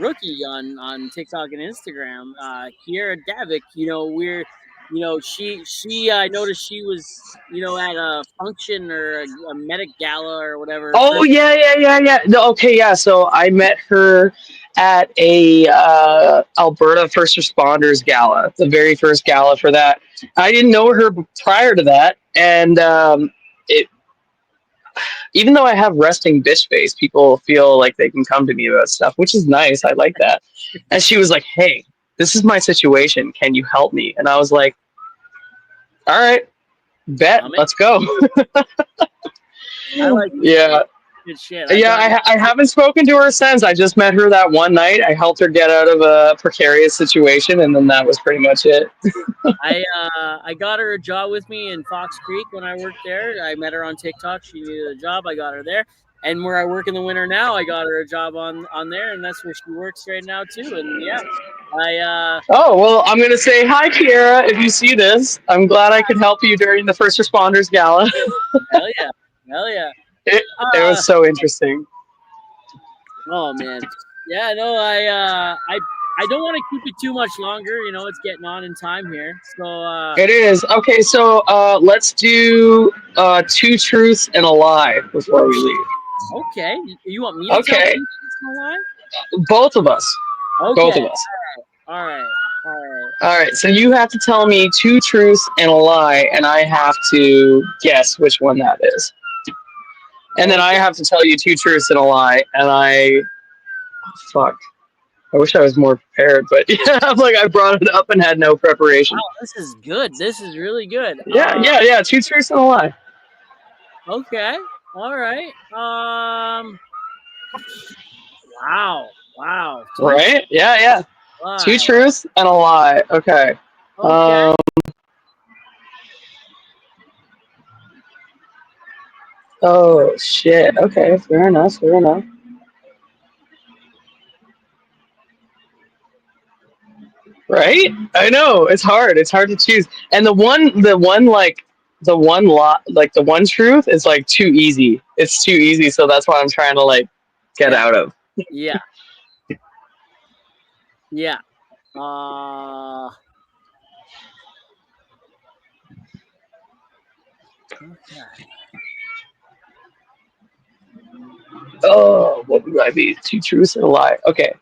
rookie on TikTok and Instagram, Kiera Davik. She I noticed she was at a function or a medic gala or whatever. Oh yeah. No, okay, yeah. So I met her at a Alberta First Responders Gala, the very first gala for that. I didn't know her prior to that, and it even though I have resting bitch face, people feel like they can come to me about stuff, which is nice. I like that. And she was like, "Hey, this is my situation. Can you help me?" And I was like, "All right, bet. Let's go." I like Yeah. good shit. Yeah, I haven't spoken to her since. I just met her that one night. I helped her get out of a precarious situation, and then that was pretty much it. I got her a job with me in Fox Creek when I worked there. I met her on TikTok. She needed a job. I got her there. And where I work in the winter now, I got her a job on there, and that's where she works right now too. And yeah, Oh, well, I'm going to say hi, Kiera, if you see this. I'm glad I could help you during the First Responders Gala. hell yeah, hell yeah. It was so interesting. Oh man, yeah. No, I don't want to keep it too much longer. It's getting on in time here. So It is. Okay, so let's do two truths and a lie before we leave. okay, you want me to tell Okay, two truths and a lie? both of us. Both Okay, of us. all right, all right. All right, so you have to tell me two truths and a lie, and I have to guess which one that is. And then I Okay. have to tell you two truths and a lie, and fuck. I wish I was more prepared, but yeah, I'm like I brought it up and had no preparation. Wow, this is good. This is really good. Yeah. Two truths and a lie. Okay. All right. Wow. Right? Yeah. Two Lie. truths and a lie. Okay. Okay. Oh shit. Okay. Fair enough. Right? I know it's hard. It's hard to choose. And the one truth is like too easy. It's too easy, so that's why I'm trying to like get Yeah. out of. Yeah. Yeah. Uh. Okay. Oh, what would I be? Two truths and a lie. Okay.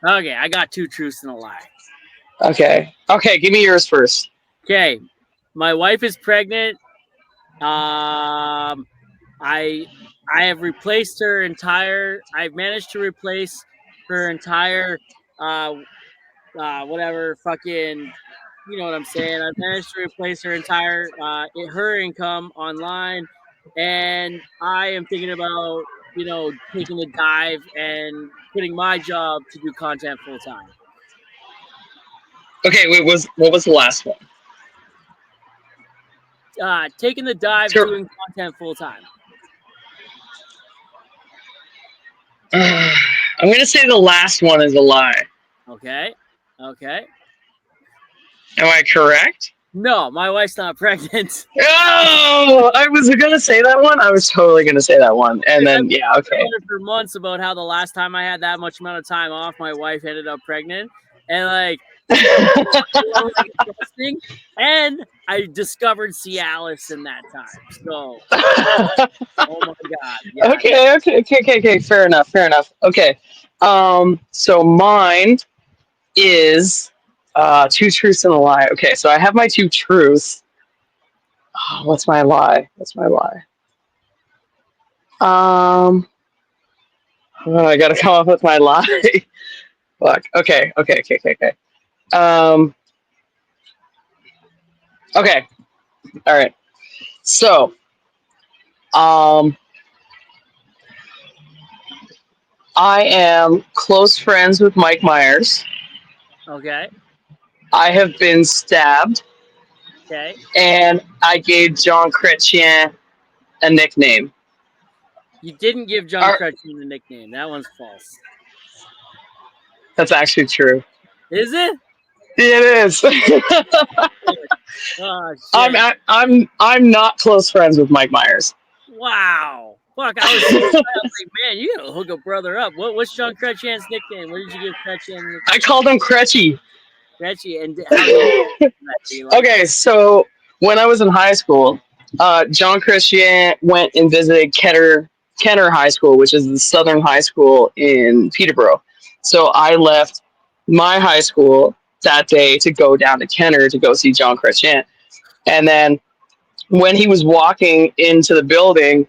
Okay. I got two truths and a lie. Okay. Give me yours first. Okay. My wife is pregnant. Um. I have replaced her entire. I've managed to replace her entire. Whatever. Fucking. You know what I'm saying? I've managed to replace her entire her income online, and I am thinking about taking the dive and quitting my job to do content full time. Okay. What was the last one? Taking the dive, Sure. doing content full time. I'm gonna say the last one is a lie. Okay. Am I correct? No, my wife's not pregnant. Oh, I was gonna say that one. I was totally gonna say that one, and I've then been yeah, talking okay. about it for months about how the last time I had that much amount of time off, my wife ended up pregnant, and like really interesting. And I discovered Cialis in that time. So, oh my god, yeah, no, Okay. Fair enough. Fair enough. Okay. So mine is two truths and a lie. Okay, so I have my two truths. Oh, what's my lie? What's my lie? Um, oh, I gotta come up with my lie. Fuck. Okay. Um, okay. All right. So, um, I am close friends with Mike Myers. okay, I have been stabbed, okay. and I gave John Chrétien a nickname. You didn't give John Are, Crutchin the nickname. That one's false. that's actually true. Is it? It is. Oh shit! I'm not close friends with Mike Myers. Wow. Fuck! I was so excited. I was like, man, you gotta hook a brother up. What's John Crutchan's nickname? What did you give Crutchan? I called him Cretchy. Crutchy, and how do you that? Do you like Okay, it? so when I was in high school, John Chrétien went and visited Kenner High School, which is the southern high school in Peterborough. So I left my high school that day to go down to Kenner to go see John Chrétien. And then when he was walking into the building,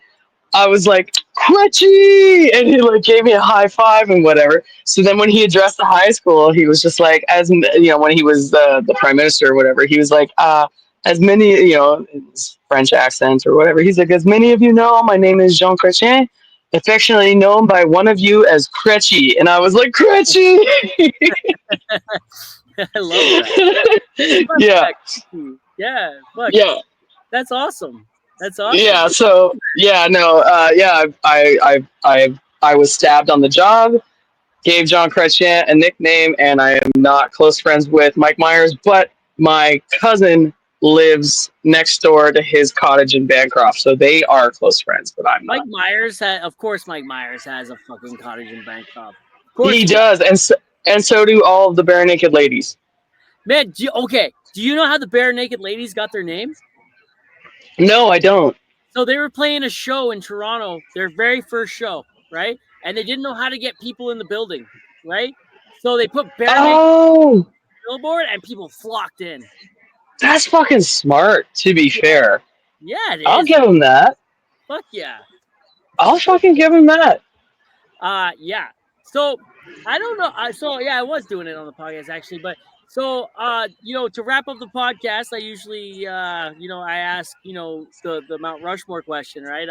I was like, Quetchy! And he like gave me a high five and whatever. So then when he addressed the high school, he was just like, as you know, when he was the prime minister or whatever, he was like, as many, you know, his French accent or whatever. He's like, as many of you know, my name is Jean Chrétien, affectionately known by one of you as Cretchy. And I was like, Cretchy! I love that. I love Yeah, that. Yeah. Fuck. yeah. That's awesome. That's awesome. Yeah, so yeah, no, yeah, I was stabbed on the job, gave John Chrétien a nickname, and I am not close friends with Mike Myers, but my cousin lives next door to his cottage in Bancroft, so they are close friends, but I'm Mike not. Myers had, of course, Mike Myers has a fucking cottage in Bancroft. Of course He he does. does, and so do all of the bare naked ladies. Man, okay. Do you know how the Bare Naked Ladies got their name? No, I don't. So they were playing a show in Toronto, their very first show, right? And they didn't know how to get people in the building, right? So they put Bare Naked Oh, billboard and people flocked in. that's fucking smart. To be fair, Yeah, it I'll is. give him that. Fuck yeah. I'll fucking give him that. Yeah. So I don't know. So yeah, I was doing it on the podcast actually, but so to wrap up the podcast, I usually I ask, the Mount Rushmore question, right?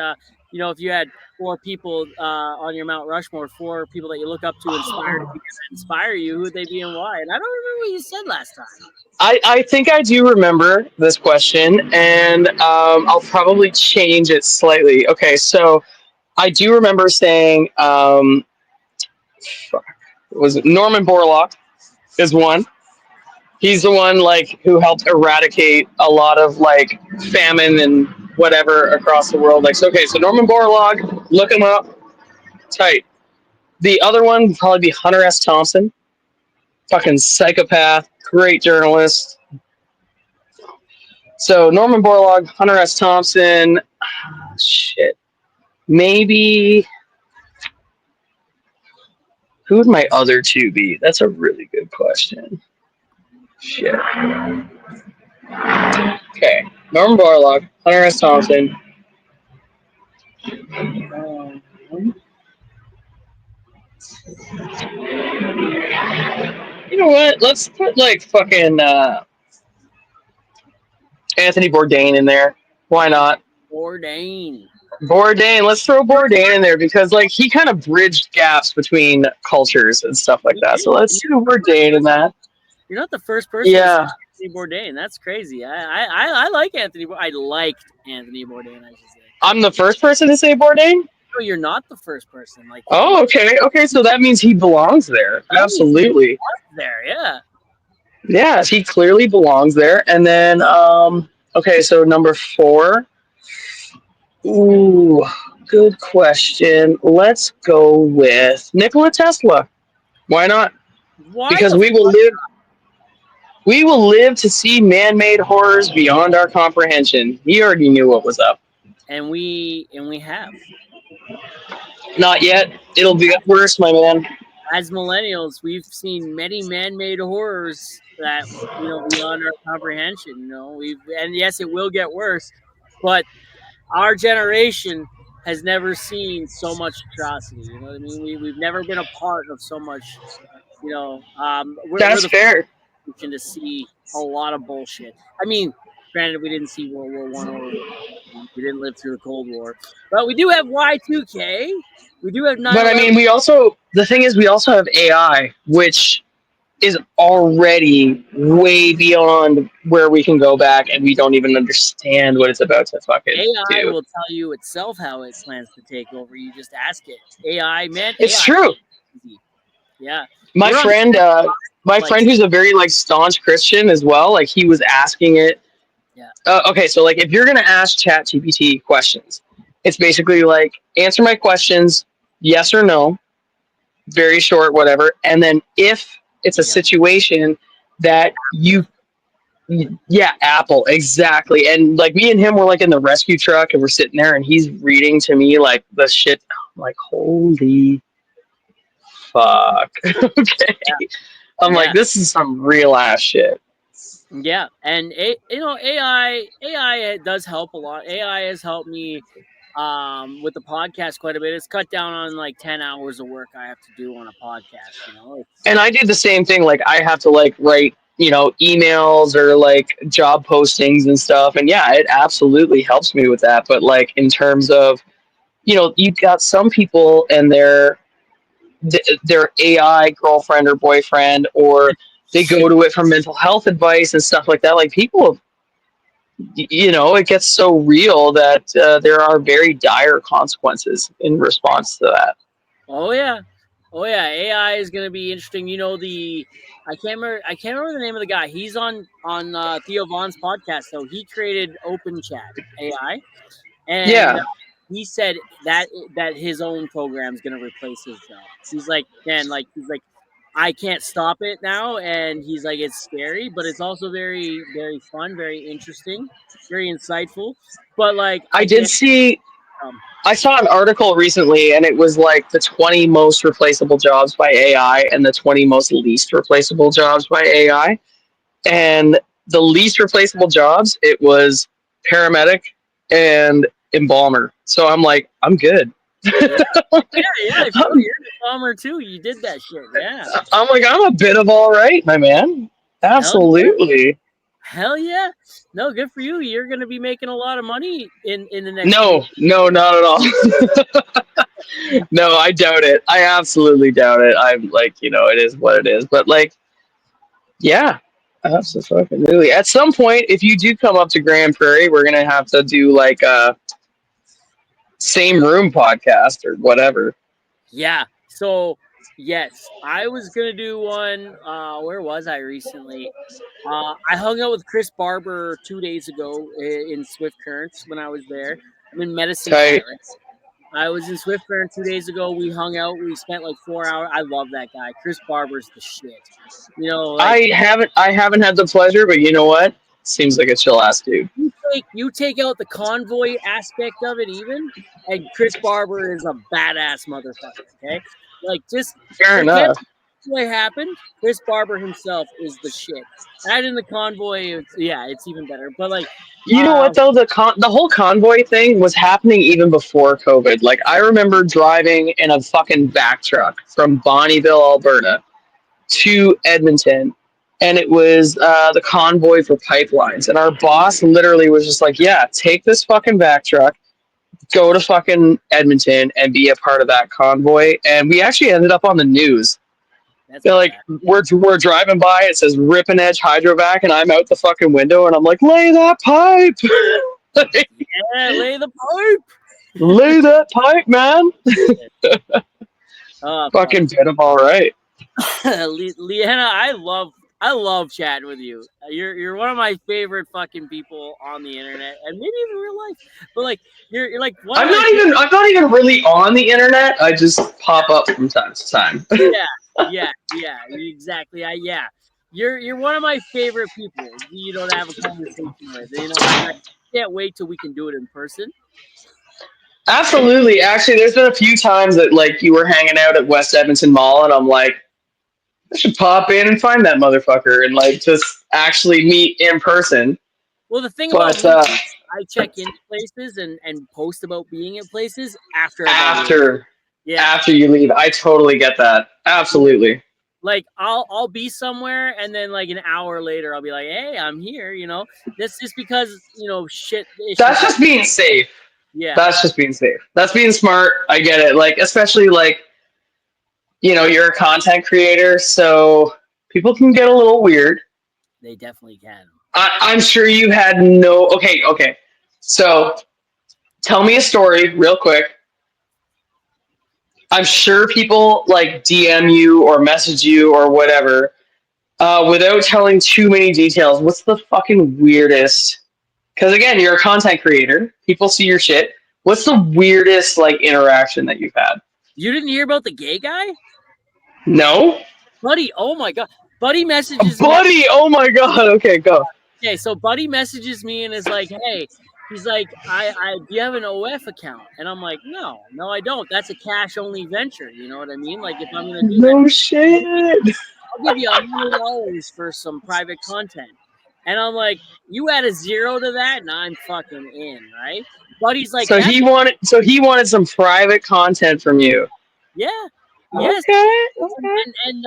If you had four people on your Mount Rushmore, four people that you look up to, inspire you, who would they be and why? And I don't remember what you said last time. I think I do remember this question, and I'll probably change it slightly. Okay, so I do remember saying, was it Norman Borlaug is one. He's the one like who helped eradicate a lot of like famine and whatever across the world. Like, so, okay, so Norman Borlaug, look him up, tight. The other one would probably be Hunter S. Thompson, fucking psychopath, great journalist. So Norman Borlaug, Hunter S. Thompson, shit. Maybe who would my other two be? That's a really good question. Shit. Okay. Norman Borlaug, Hunter S. Thompson. Um, you know what? Let's put like fucking Anthony Bourdain in there. Why not? Bourdain. Bourdain. Let's throw Bourdain in there because like he kind of bridged gaps between cultures and stuff like that. So let's do Bourdain in that. You're not the first person to Yeah. say Anthony Bourdain. That's crazy. I like Anthony. I liked Anthony Bourdain. I should say. I'm the first person to say Bourdain? No, you're not the first person. Like, Oh, okay. Okay, so that means he belongs there. that means he Absolutely. was there. Yeah. Yeah, he clearly belongs there. And then, okay, so number 4. Ooh, good question. Let's go with Nikola Tesla. Why not? Why Because the we will live to see man-made horrors beyond our comprehension. He already knew what was up. and we have Not yet. It'll be worse, my man. as millennials, we've seen many man-made horrors that beyond our comprehension. And yes, it will get worse, but our generation has never seen so much atrocity. You know what I mean? We've never been a part of so much. We're That's the fair. fortune to see a lot of bullshit. I mean, granted, we didn't see World War I or we didn't live through the Cold War, but we do have Y2K. We do have nine But I eleven. mean, the thing is, we also have AI, which is already way beyond where we can go back, and we don't even understand what it's about to fucking AI do. will tell you itself how it plans to take over. You just ask it. AI, man, It's AI. true. Easy. Yeah, My we're on friend, my like friend, who's a very like staunch Christian as well, like he was asking it. yeah, Okay, so like if you're gonna ask ChatGPT questions, it's basically like answer my questions, yes or no, very short, whatever, and then if it's a yeah. situation that yeah, Apple, exactly. And like me and him were like in the rescue truck and we're sitting there and he's reading to me like the shit. I'm like, holy fuck. Okay. I'm like, Yeah, this is some real ass shit. yeah, and AI does help a lot. AI has helped me with the podcast quite a bit. It's cut down on like 10 hours of work I have to do on a podcast. And I did the same thing. Like I have to like write, emails or like job postings and stuff. And yeah, it absolutely helps me with that. But like in terms of, you've got some people and their AI girlfriend or boyfriend, or they go to it for mental health advice and stuff like that. Like people, it gets so real that there are very dire consequences in response to that. Oh yeah, oh yeah. AI is going to be interesting. I can't remember the name of the guy. He's on Theo Vaughn's podcast. So he created Open Chat AI, and Yeah, he said that his own program is going to replace his job. He's like, man, like he's like, I can't stop it now, and he's like, it's scary, but it's also very, very fun, very interesting, very insightful. But like, I I did can't. see. Um, I saw an article recently, and it was like the 20 most replaceable jobs by AI and the 20 most least replaceable jobs by AI. And the least replaceable jobs, it was paramedic and embalmer. So I'm like, I'm good. yeah, yeah, yeah. I feel you're a bomber too. You did that shit. Yeah. I'm like, I'm a bit of all right, my man. Hell yeah. Absolutely. Hell yeah. No, good for you. You're gonna be making a lot of money in the next few. No, no, not at all. No, I doubt it. I absolutely doubt it. I'm like, it is what it is. But like, yeah, absolutely. At some point, if you do come up to Grand Prairie, we're gonna have to do like a same room podcast or whatever. Yeah. So yes, I was gonna do one. Where was I recently? I hung out with Chris Barber 2 days ago in Swift Currents when I was there. I'm in Medicine Tight. Hat, right? I was in Swift Current 2 days ago. We hung out. We spent like 4 hours. I love that guy. Chris Barber's the shit. Like I haven't had the pleasure, but you know what? Seems like a chill ass dude. you take out the convoy aspect of it, even, and Chris Barber is a badass motherfucker. Okay, like just Fair forget enough. what happened. Chris Barber himself is the shit. Add in the convoy, it's even better. But like, You know uh, what though? The whole convoy thing was happening even before COVID. Like I remember driving in a fucking back truck from Bonnyville, Alberta, to Edmonton, and it was the convoy for pipelines. And our boss literally was just like, "Yeah, take this fucking back truck, go to fucking Edmonton, and be a part of that convoy." And we actually ended up on the news. that's They're like, badass. we're driving by. It says Ripon Edge Hydrovac, and I'm out the fucking window, and I'm like, "Lay that pipe, Yeah, lay the pipe. lay that pipe, man." Oh fuck, Fucking bit of all right. Leanna, I love I love chatting with you. You're one of my favorite fucking people on the internet and maybe even real life. But like you're like one of my I'm not even really on the internet. I just pop up from time to time. yeah, exactly. Yeah. You're one of my favorite people, to have a conversation with. And I can't wait till we can do it in person. Absolutely. Actually, there's been a few times that like you were hanging out at West Edmonton Mall, and I'm like, I should pop in and find that motherfucker and like just actually meet in person. Well, the thing about But me, I check into places and post about being at places after I've already. after Yeah. after you leave, I totally get that. Absolutely. Like I'll be somewhere and then like an hour later I'll be like, hey, I'm here. That's just because shit issues That's happen. just being safe. Yeah, That's just being safe. That's being smart. I get it. Like especially like you're a content creator, so people can get a little weird. they definitely can. I'm sure you had no. Okay, okay. So tell me a story real quick. I'm sure people like DM you or message you or whatever without telling too many details. What's the fucking weirdest? Because again, you're a content creator. People see your shit. What's the weirdest like interaction that you've had? You didn't hear about the gay guy? No, Buddy, oh my god. Buddy messages me. buddy. Oh my god. Okay, go. Okay, so Buddy messages me and is like, hey, he's like, do you have an OF account? And I'm like, no, I don't. That's a cash only venture. You know what I mean? Like if I'm gonna do that, No shit. I'll give you $100 for some private content. And I'm like, you add a zero to that, and I'm fucking in, right? Buddy's like, So he wanted some private content from you. yeah, yes. Okay. Okay. And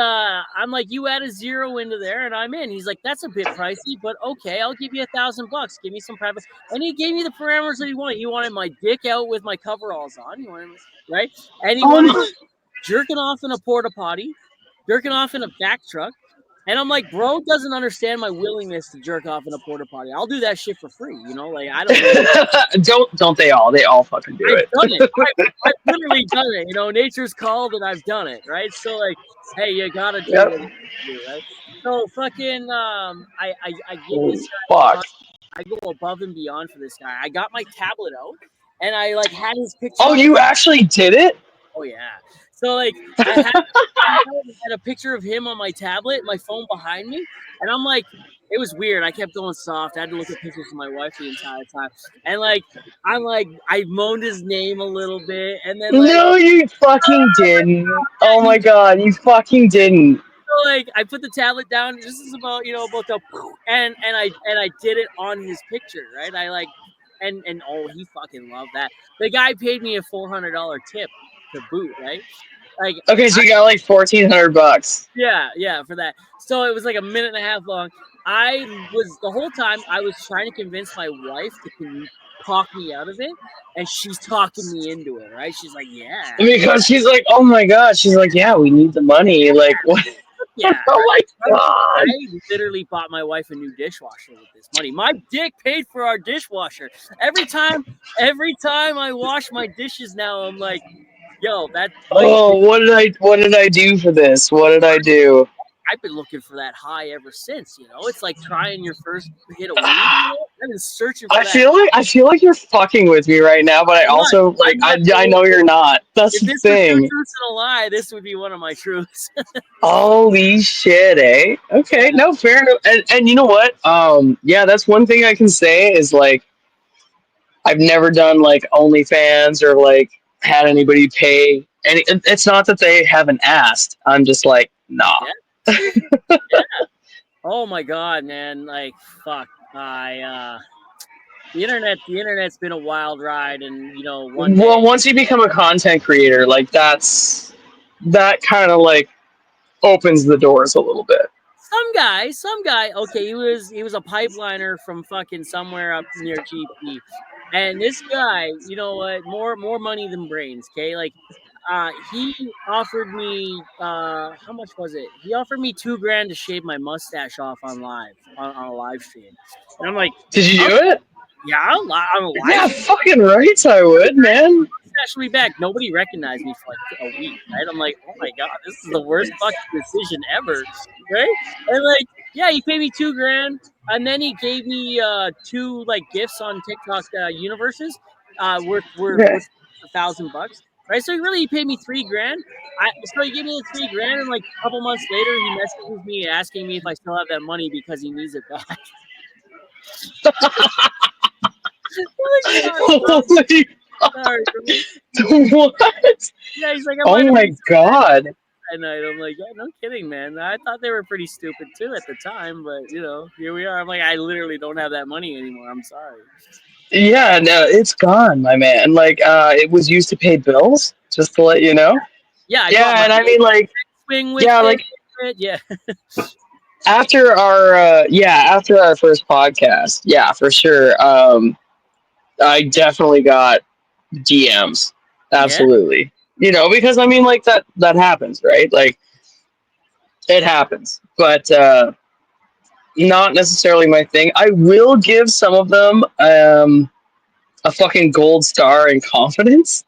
I'm like, you add a zero into there, and I'm in. He's like, that's a bit pricey, but okay, I'll give you $1,000. Give me some private. And he gave me the parameters that he wanted. He wanted my dick out with my coveralls on. He wanted, right? And he Oh wanted my. jerking off in a porta potty, jerking off in a back truck. And I'm like, bro doesn't understand my willingness to jerk off in a porta potty. I'll do that shit for free, like I don't need. Don't they all? They all fucking do I've it. done it. I've literally done it. Nature's called, and I've done it. Right. So like, hey, you gotta do Yep. what you do, right? So fucking, I give Holy this guy. fuck. I go above and beyond for this guy. I got my tablet out, and I like had his picture. Oh, on you actually did it? Oh yeah. So like I had a picture of him on my tablet, my phone behind me, and I'm like, it was weird. I kept going soft. I had to look at pictures of my wife the entire time, and like I'm like I moaned his name a little bit, and then like No, you fucking didn't. Oh my god, you fucking didn't. so, like I put the tablet down. This is about the and I did it on his picture, right? I like and oh he fucking loved that. The guy paid me a $400 tip to boot, right? Like Okay, so you got like $1,400. yeah, for that. So it was like a minute and a half long. The whole time I was trying to convince my wife to talk me out of it, and she's talking me into it, right? She's like, yeah, Because she's like, oh my god. She's like, yeah, we need the money. Like, what? yeah. Oh my I god. literally bought my wife a new dishwasher with this money. My dick paid for our dishwasher. Every time I wash my dishes now, I'm like, yo, that my Oh, what did I do for this? What did I do? I've been looking for that high ever since. It's like trying your first hit of weed. I've been searching for that. I feel like you're fucking with me right now, but I I'm not. also like I'm not I know you're not. That's If the this was two thing. truths and a lie, this would be one of my truths. Holy shit, eh? Okay, no, fair enough. And you know what? Yeah, that's one thing I can say is like I've never done like OnlyFans or like had anybody pay. And it's not that they haven't asked. I'm just like, nah. Yeah. Yeah. Oh my god, man! Like, fuck. The internet's been a wild ride, and one day. Well, once you become a content creator, like that kind of like opens the doors a little bit. Some guy. Okay, he was a pipeliner from fucking somewhere up near GP, and this guy, you know what? More money than brains. Okay, like, he offered me how much was it? He offered me $2,000 to shave my mustache off on a live stream, and I'm like, Did you do it? yeah, I'm a Yeah, live. fucking right, I would, man. Mustache will be back. Nobody recognized me for like a week, right? I'm like, oh my god, this is the worst fucking decision ever, right? And like, Yeah, he paid me $2,000, and then he gave me two like gifts on TikTok universes, worth $1,000, right? So he paid me $3,000. So he gave me the $3,000, and like a couple months later, he messages me asking me if I still have that money because he needs it back. I'm like, sorry, bro. Holy Sorry, bro. what? Yeah, he's like, I might Oh have my made some bad god. that night. I'm like, yeah, no kidding, man. I thought they were pretty stupid too at the time, but here we are. I'm like, I literally don't have that money anymore. I'm sorry. Yeah, no, it's gone, my man. Like, it was used to pay bills, just to let you know. Yeah, I bought Yeah, my and I mean, like, swing with yeah, it. like Yeah, after our first podcast, yeah, for sure. I definitely got DMs, yeah. absolutely. Because I mean, like that happens, right? Like it happens, but not necessarily my thing. I will give some of them a fucking gold star in confidence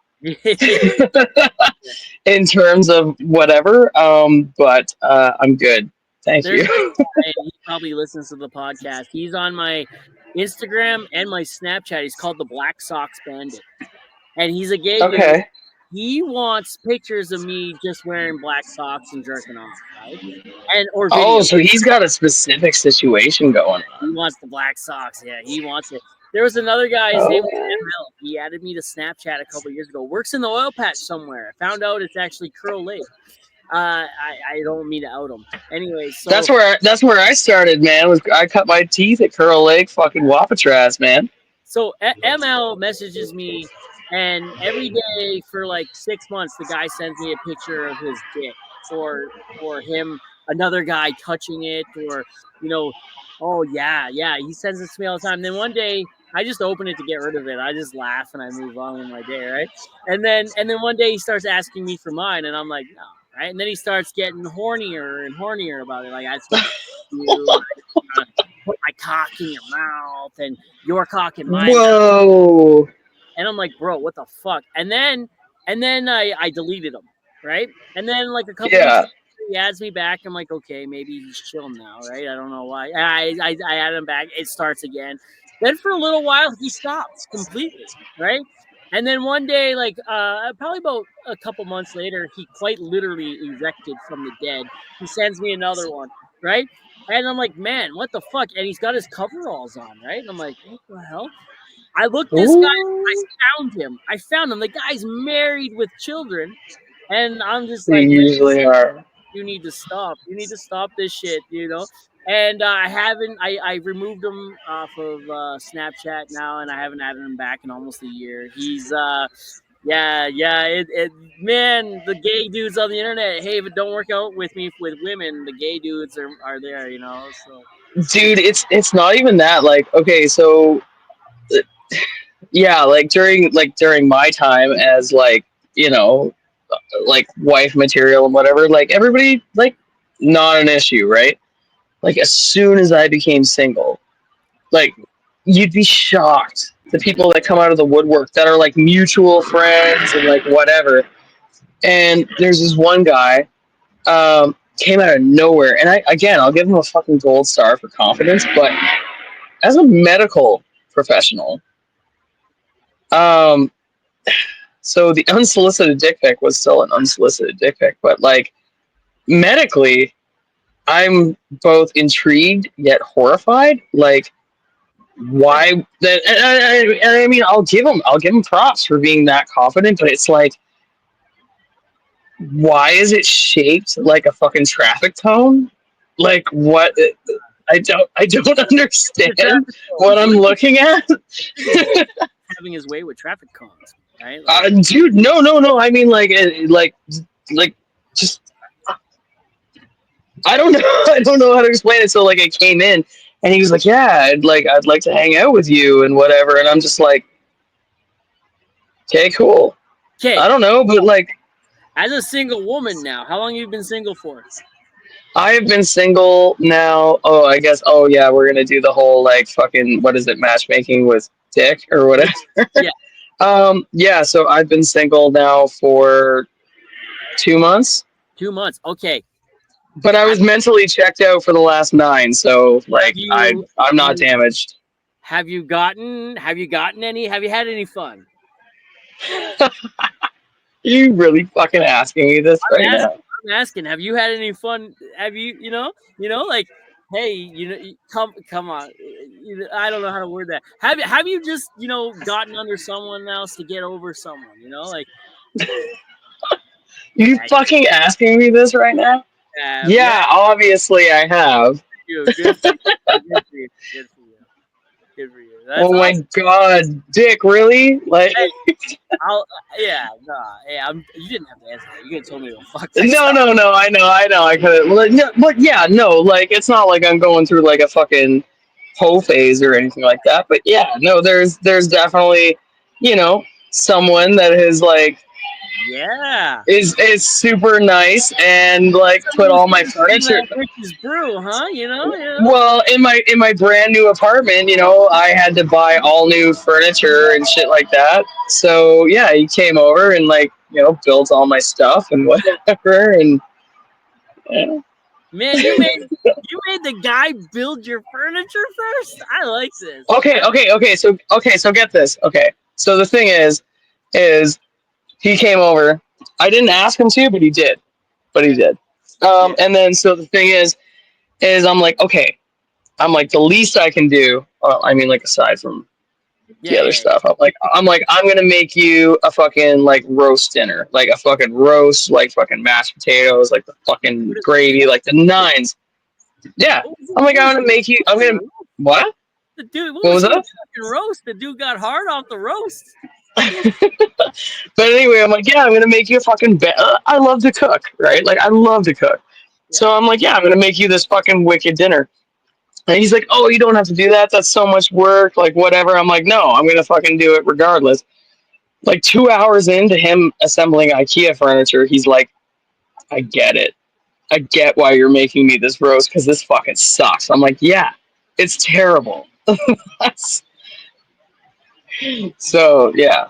in terms of whatever. But I'm good. Thank There's you. this guy, and he probably listens to the podcast. He's on my Instagram and my Snapchat. He's called the Black Sox Bandit, and he's a gay dude. Okay. He wants pictures of me just wearing black socks and jerking off, right? And or Oh, video. so he's got a specific situation going He on. wants the black socks. Yeah, he wants it. There was another guy. His name was ML. He added me to Snapchat a couple years ago. Works in the oil patch somewhere. I found out it's actually Curl Lake. I don't mean to out him. Anyway, so That's where I started, man. Was I cut my teeth at Curl Lake, fucking Wapatrass, man. ML messages me, and every day for like 6 months, the guy sends me a picture of his dick, or him, another guy touching it, or you know, oh yeah, he sends this to me all the time. And then one day, I just open it to get rid of it. I just laugh and I move on with my day, right? And then one day he starts asking me for mine, and I'm like, no, right? And then he starts getting hornier and hornier about it. Like I just want you, put my cock in your mouth, and your cock in my mouth. Whoa. And I'm like, bro, what the fuck? And then I deleted him, right? And then like a couple weeks Yeah. later, he adds me back. I'm like, okay, maybe he's chilling now, right? I don't know why. I add him back. It starts again. Then for a little while he stops completely, right? And then one day, like probably about a couple months later, he quite literally erected from the dead. He sends me another one, right? And I'm like, man, what the fuck? And he's got his coveralls on, right? And I'm like, what the hell? I looked this guy. I Ooh. found him. I found him. The guy's married with children, and I'm just They like, man, usually are. you need to stop. You need to stop this shit. And I haven't. I removed him off of Snapchat now, and I haven't added him back in almost a year. He's yeah. Man, the gay dudes on the internet. Hey, if it don't work out with me with women, the gay dudes are there. So Dude, it's not even that. Like, okay, so yeah, like during my time as you know, like wife material and whatever, like everybody like not an issue, right? Like as soon as I became single, like you'd be shocked the people that come out of the woodwork that are like mutual friends and like whatever. And there's this one guy came out of nowhere, and I'll give him a fucking gold star for confidence, but as a medical professional, um, so the unsolicited dick pic was still an unsolicited dick pic, but like medically, I'm both intrigued yet horrified. Like, why that? And I mean, I'll give him props for being that confident, but it's like, why is it shaped like a fucking traffic cone? Like, what? I don't the understand traffic cones. what I'm What do you looking at. think he's having his way with traffic cones, right? Like, Dude, no. I mean, like, just I don't know. I don't know how to explain it. So like, I came in, and he was like, "Yeah, I'd like to hang out with you and whatever." And I'm just like, "Okay, cool." okay, I don't know, but like, as a single woman now, how long have you been single for? I have been single now. Oh, I guess. Oh yeah, we're gonna do the whole like fucking what is it, matchmaking with dick or whatever. Yeah, Yeah. So I've been single now for 2 months. 2 months. Okay, But I Have, was mentally checked out for the last 9, so have like you I'm not you damaged. have you gotten any? Have you had any fun? You really fucking asking me this I'm right asking. now? I'm asking. Have you had any fun? Have you? Like, hey, come on. I don't know how to word that. Have you just gotten under someone else to get over someone? Like, You yeah, fucking asking me this right now? yeah. Yeah, obviously I have. Good for you. Good for you. Good for you. Good for you. That's Oh my awesome. god, Dick, really? Like, Hey, I'll. Yeah, nah. Hey, You didn't have to answer that. You could have told me to go fuck no, myself. no, no. I know. I could. No, but yeah, no. Like, it's not like I'm going through like a fucking whole phase or anything like that. But yeah, no. There's definitely, someone that is like Yeah. is super nice and like put Someone all put my you through furniture. that witch's brew, huh? You know. Well, in my brand new apartment, I had to buy all new furniture and shit like that. So yeah, he came over and like built all my stuff and whatever, and yeah. Man, you made the guy build your furniture first. I like this. Okay, so get this. Okay, so the thing is he came over. I didn't ask him to, but he did. But he Yeah, did. yeah, And then so the thing is I'm like, okay, I'm like the least I can do. I mean, like aside from the yeah, other yeah. stuff. I'm like, I'm gonna make you a fucking like roast dinner, like a fucking roast, like fucking mashed potatoes, like the fucking gravy, like the nines. Yeah, I'm like, What was I'm gonna make you. I'm gonna what? the dude? What What was was he that? fucking roast? The dude got hard off the roast. But anyway, I'm like, yeah, I'm gonna make you a fucking. I love to cook, right? Like, I love to cook. Yeah, So I'm like, yeah, I'm gonna make you this fucking wicked dinner. And he's like, oh, you don't have to do that. That's so much work. Like, whatever. I'm like, no, I'm gonna fucking do it regardless. Like 2 hours into him assembling IKEA furniture, he's like, I get it. I get why you're making me this roast because this fucking sucks. I'm like, yeah, it's terrible. So yeah.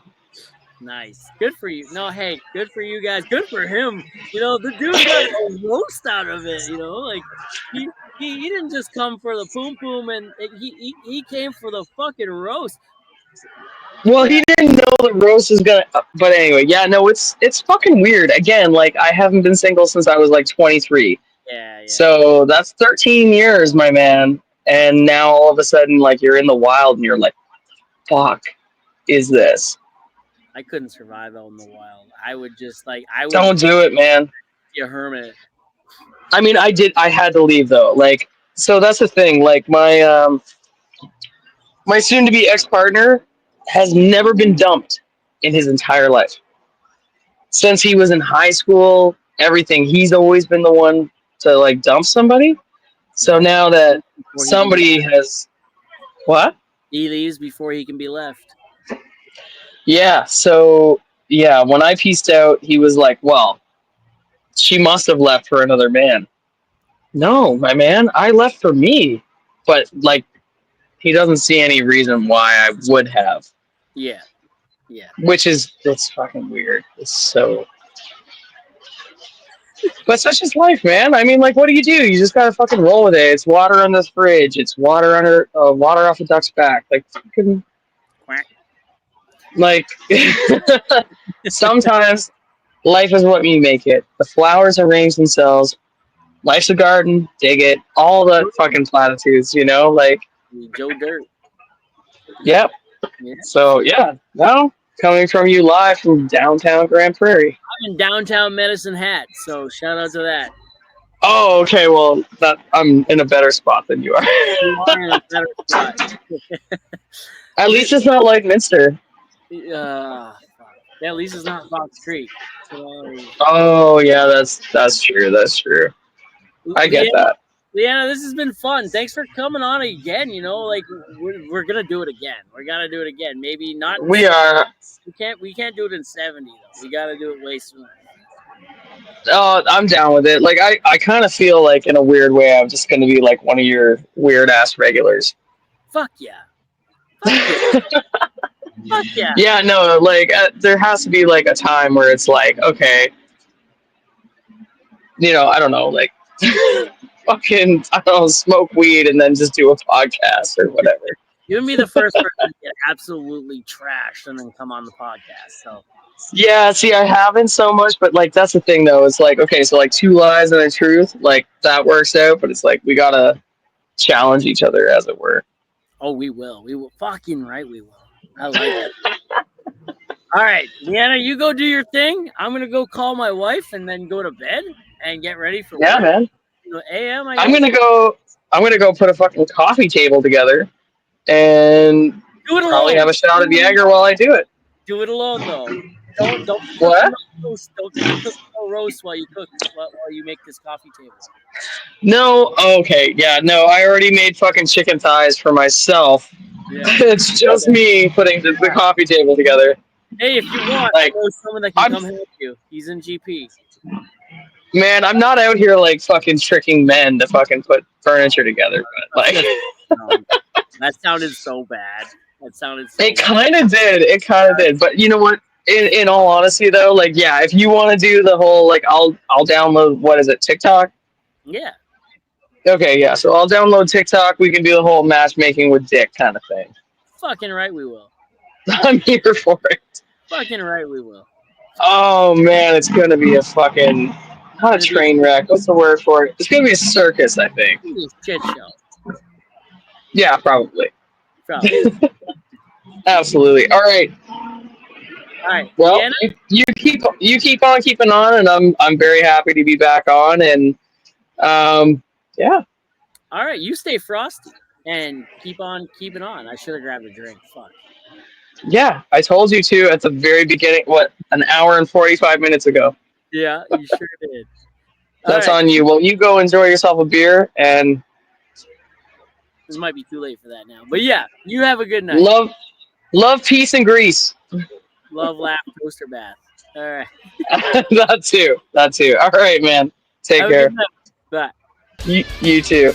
nice. Good for you. No, hey, good for you guys. Good for him. The dude got a roast out of it. Like he didn't just come for the poom poom, and he came for the fucking roast. Well, Yeah, he didn't know the roast was gonna. But anyway, yeah, no, it's fucking weird. Again, like I haven't been single since I was like 23. yeah, yeah. So that's 13 years, my man. And now all of a sudden, like you're in the wild and you're like, fuck, is this? I couldn't survive out in the wild. I would Don't do it, man. be a hermit. I mean, I did. I had to leave though. Like, so that's the thing. Like, my soon-to-be ex-partner has never been dumped in his entire life since he was in high school. Everything. He's always been the one to like dump somebody. So Yeah, now that before he can be somebody has what? he leaves before he can be left. Yeah. So yeah, when I pieced out, he was like, "Well, she must have left for another man." No, my man, I left for me. But like, he doesn't see any reason why I would have, Yeah, yeah. which is it's fucking weird. It's so, but such is life, man. I mean, like, what do? You just gotta fucking roll with it. It's water in this fridge. It's water off a duck's back. Like, fucking, Quack. like, sometimes life is what you make it. The flowers arrange themselves. Life's a garden. Dig it. All the fucking platitudes, like, Joe Dirt. yep. Yeah. So yeah, no, coming from you live from downtown Grand Prairie. I'm in downtown Medicine Hat, so shout out to that. Oh, okay. Well, that I'm in a better spot than you are. You are in a better spot. At least it's not like Minster. Fuck. Yeah, at least it's not Fox Creek. So, Oh yeah, that's true. That's true. I get Leanna, that. Leanna, this has been fun. Thanks for coming on again. Like we're gonna do it again. We gotta do it again. Maybe not in We are. we can't do it in 70 though. We gotta do it way sooner. Oh, I'm down with it. Like I kind of feel like in a weird way, I'm just gonna be like one of your weird ass regulars. Fuck yeah. Fuck yeah. Fuck yeah. Yeah, no, like there has to be like a time where it's like, okay, I don't know, like fucking, I don't know, smoke weed and then just do a podcast or whatever. You would be the first person to get absolutely trashed and then come on the podcast. So Yeah, see, I haven't so much, but like that's the thing though. It's like, okay, so like two lies and a truth, like that works out, but it's like we gotta challenge each other, as it were. oh, we will. We will. Fucking right, we will. I like it. All right, Leanna, you go do your thing. I'm gonna go call my wife and then go to bed and get ready for Yeah, work. man. AM. I I'm guess. gonna go. I'm gonna go put a fucking coffee table together and Do it probably alone. have a shot of Jaeger while I do it. Do it alone though. Don't be What? cooking no roast. Don't be cooking no roast while you cook while you make this coffee table. No. Okay. Yeah. No. I already made fucking chicken thighs for myself. Yeah. It's just me putting the coffee table together. Hey, if you want, Like, I know someone that can I'm come help you. He's in GP. man. I'm not out here like fucking tricking men to fucking put furniture together. But like, That sounded so bad. That sounded so it bad. kind of did. It kind of did. But you know what? In all honesty, though, like, yeah, if you want to do the whole like, I'll download, what is it, TikTok? Yeah. Okay, yeah. So I'll download TikTok. We can do the whole matchmaking with dick kind of thing. Fucking right we will. I'm here for it. Fucking right we will. Oh man, it's gonna be a fucking, not a train wreck. What's the word for it? It's gonna be a circus, I think. Shit show. Yeah, probably. Probably. Absolutely. All right. All right. Well, Leanna? you keep on keeping on, and I'm very happy to be back on, and yeah. All right. You stay frosty and keep on keeping on. I should have grabbed a drink. Fuck. Yeah, I told you to at the very beginning. What, an hour and 45 minutes ago? Yeah, you sure did. That's right. on you. Well, you go enjoy yourself a beer, and This might be too late for that now. But yeah, you have a good night. love, peace, and grease. Love, laugh, toaster bath. All right. That too. All right, man. Take Have a care. good night. Bye. You too.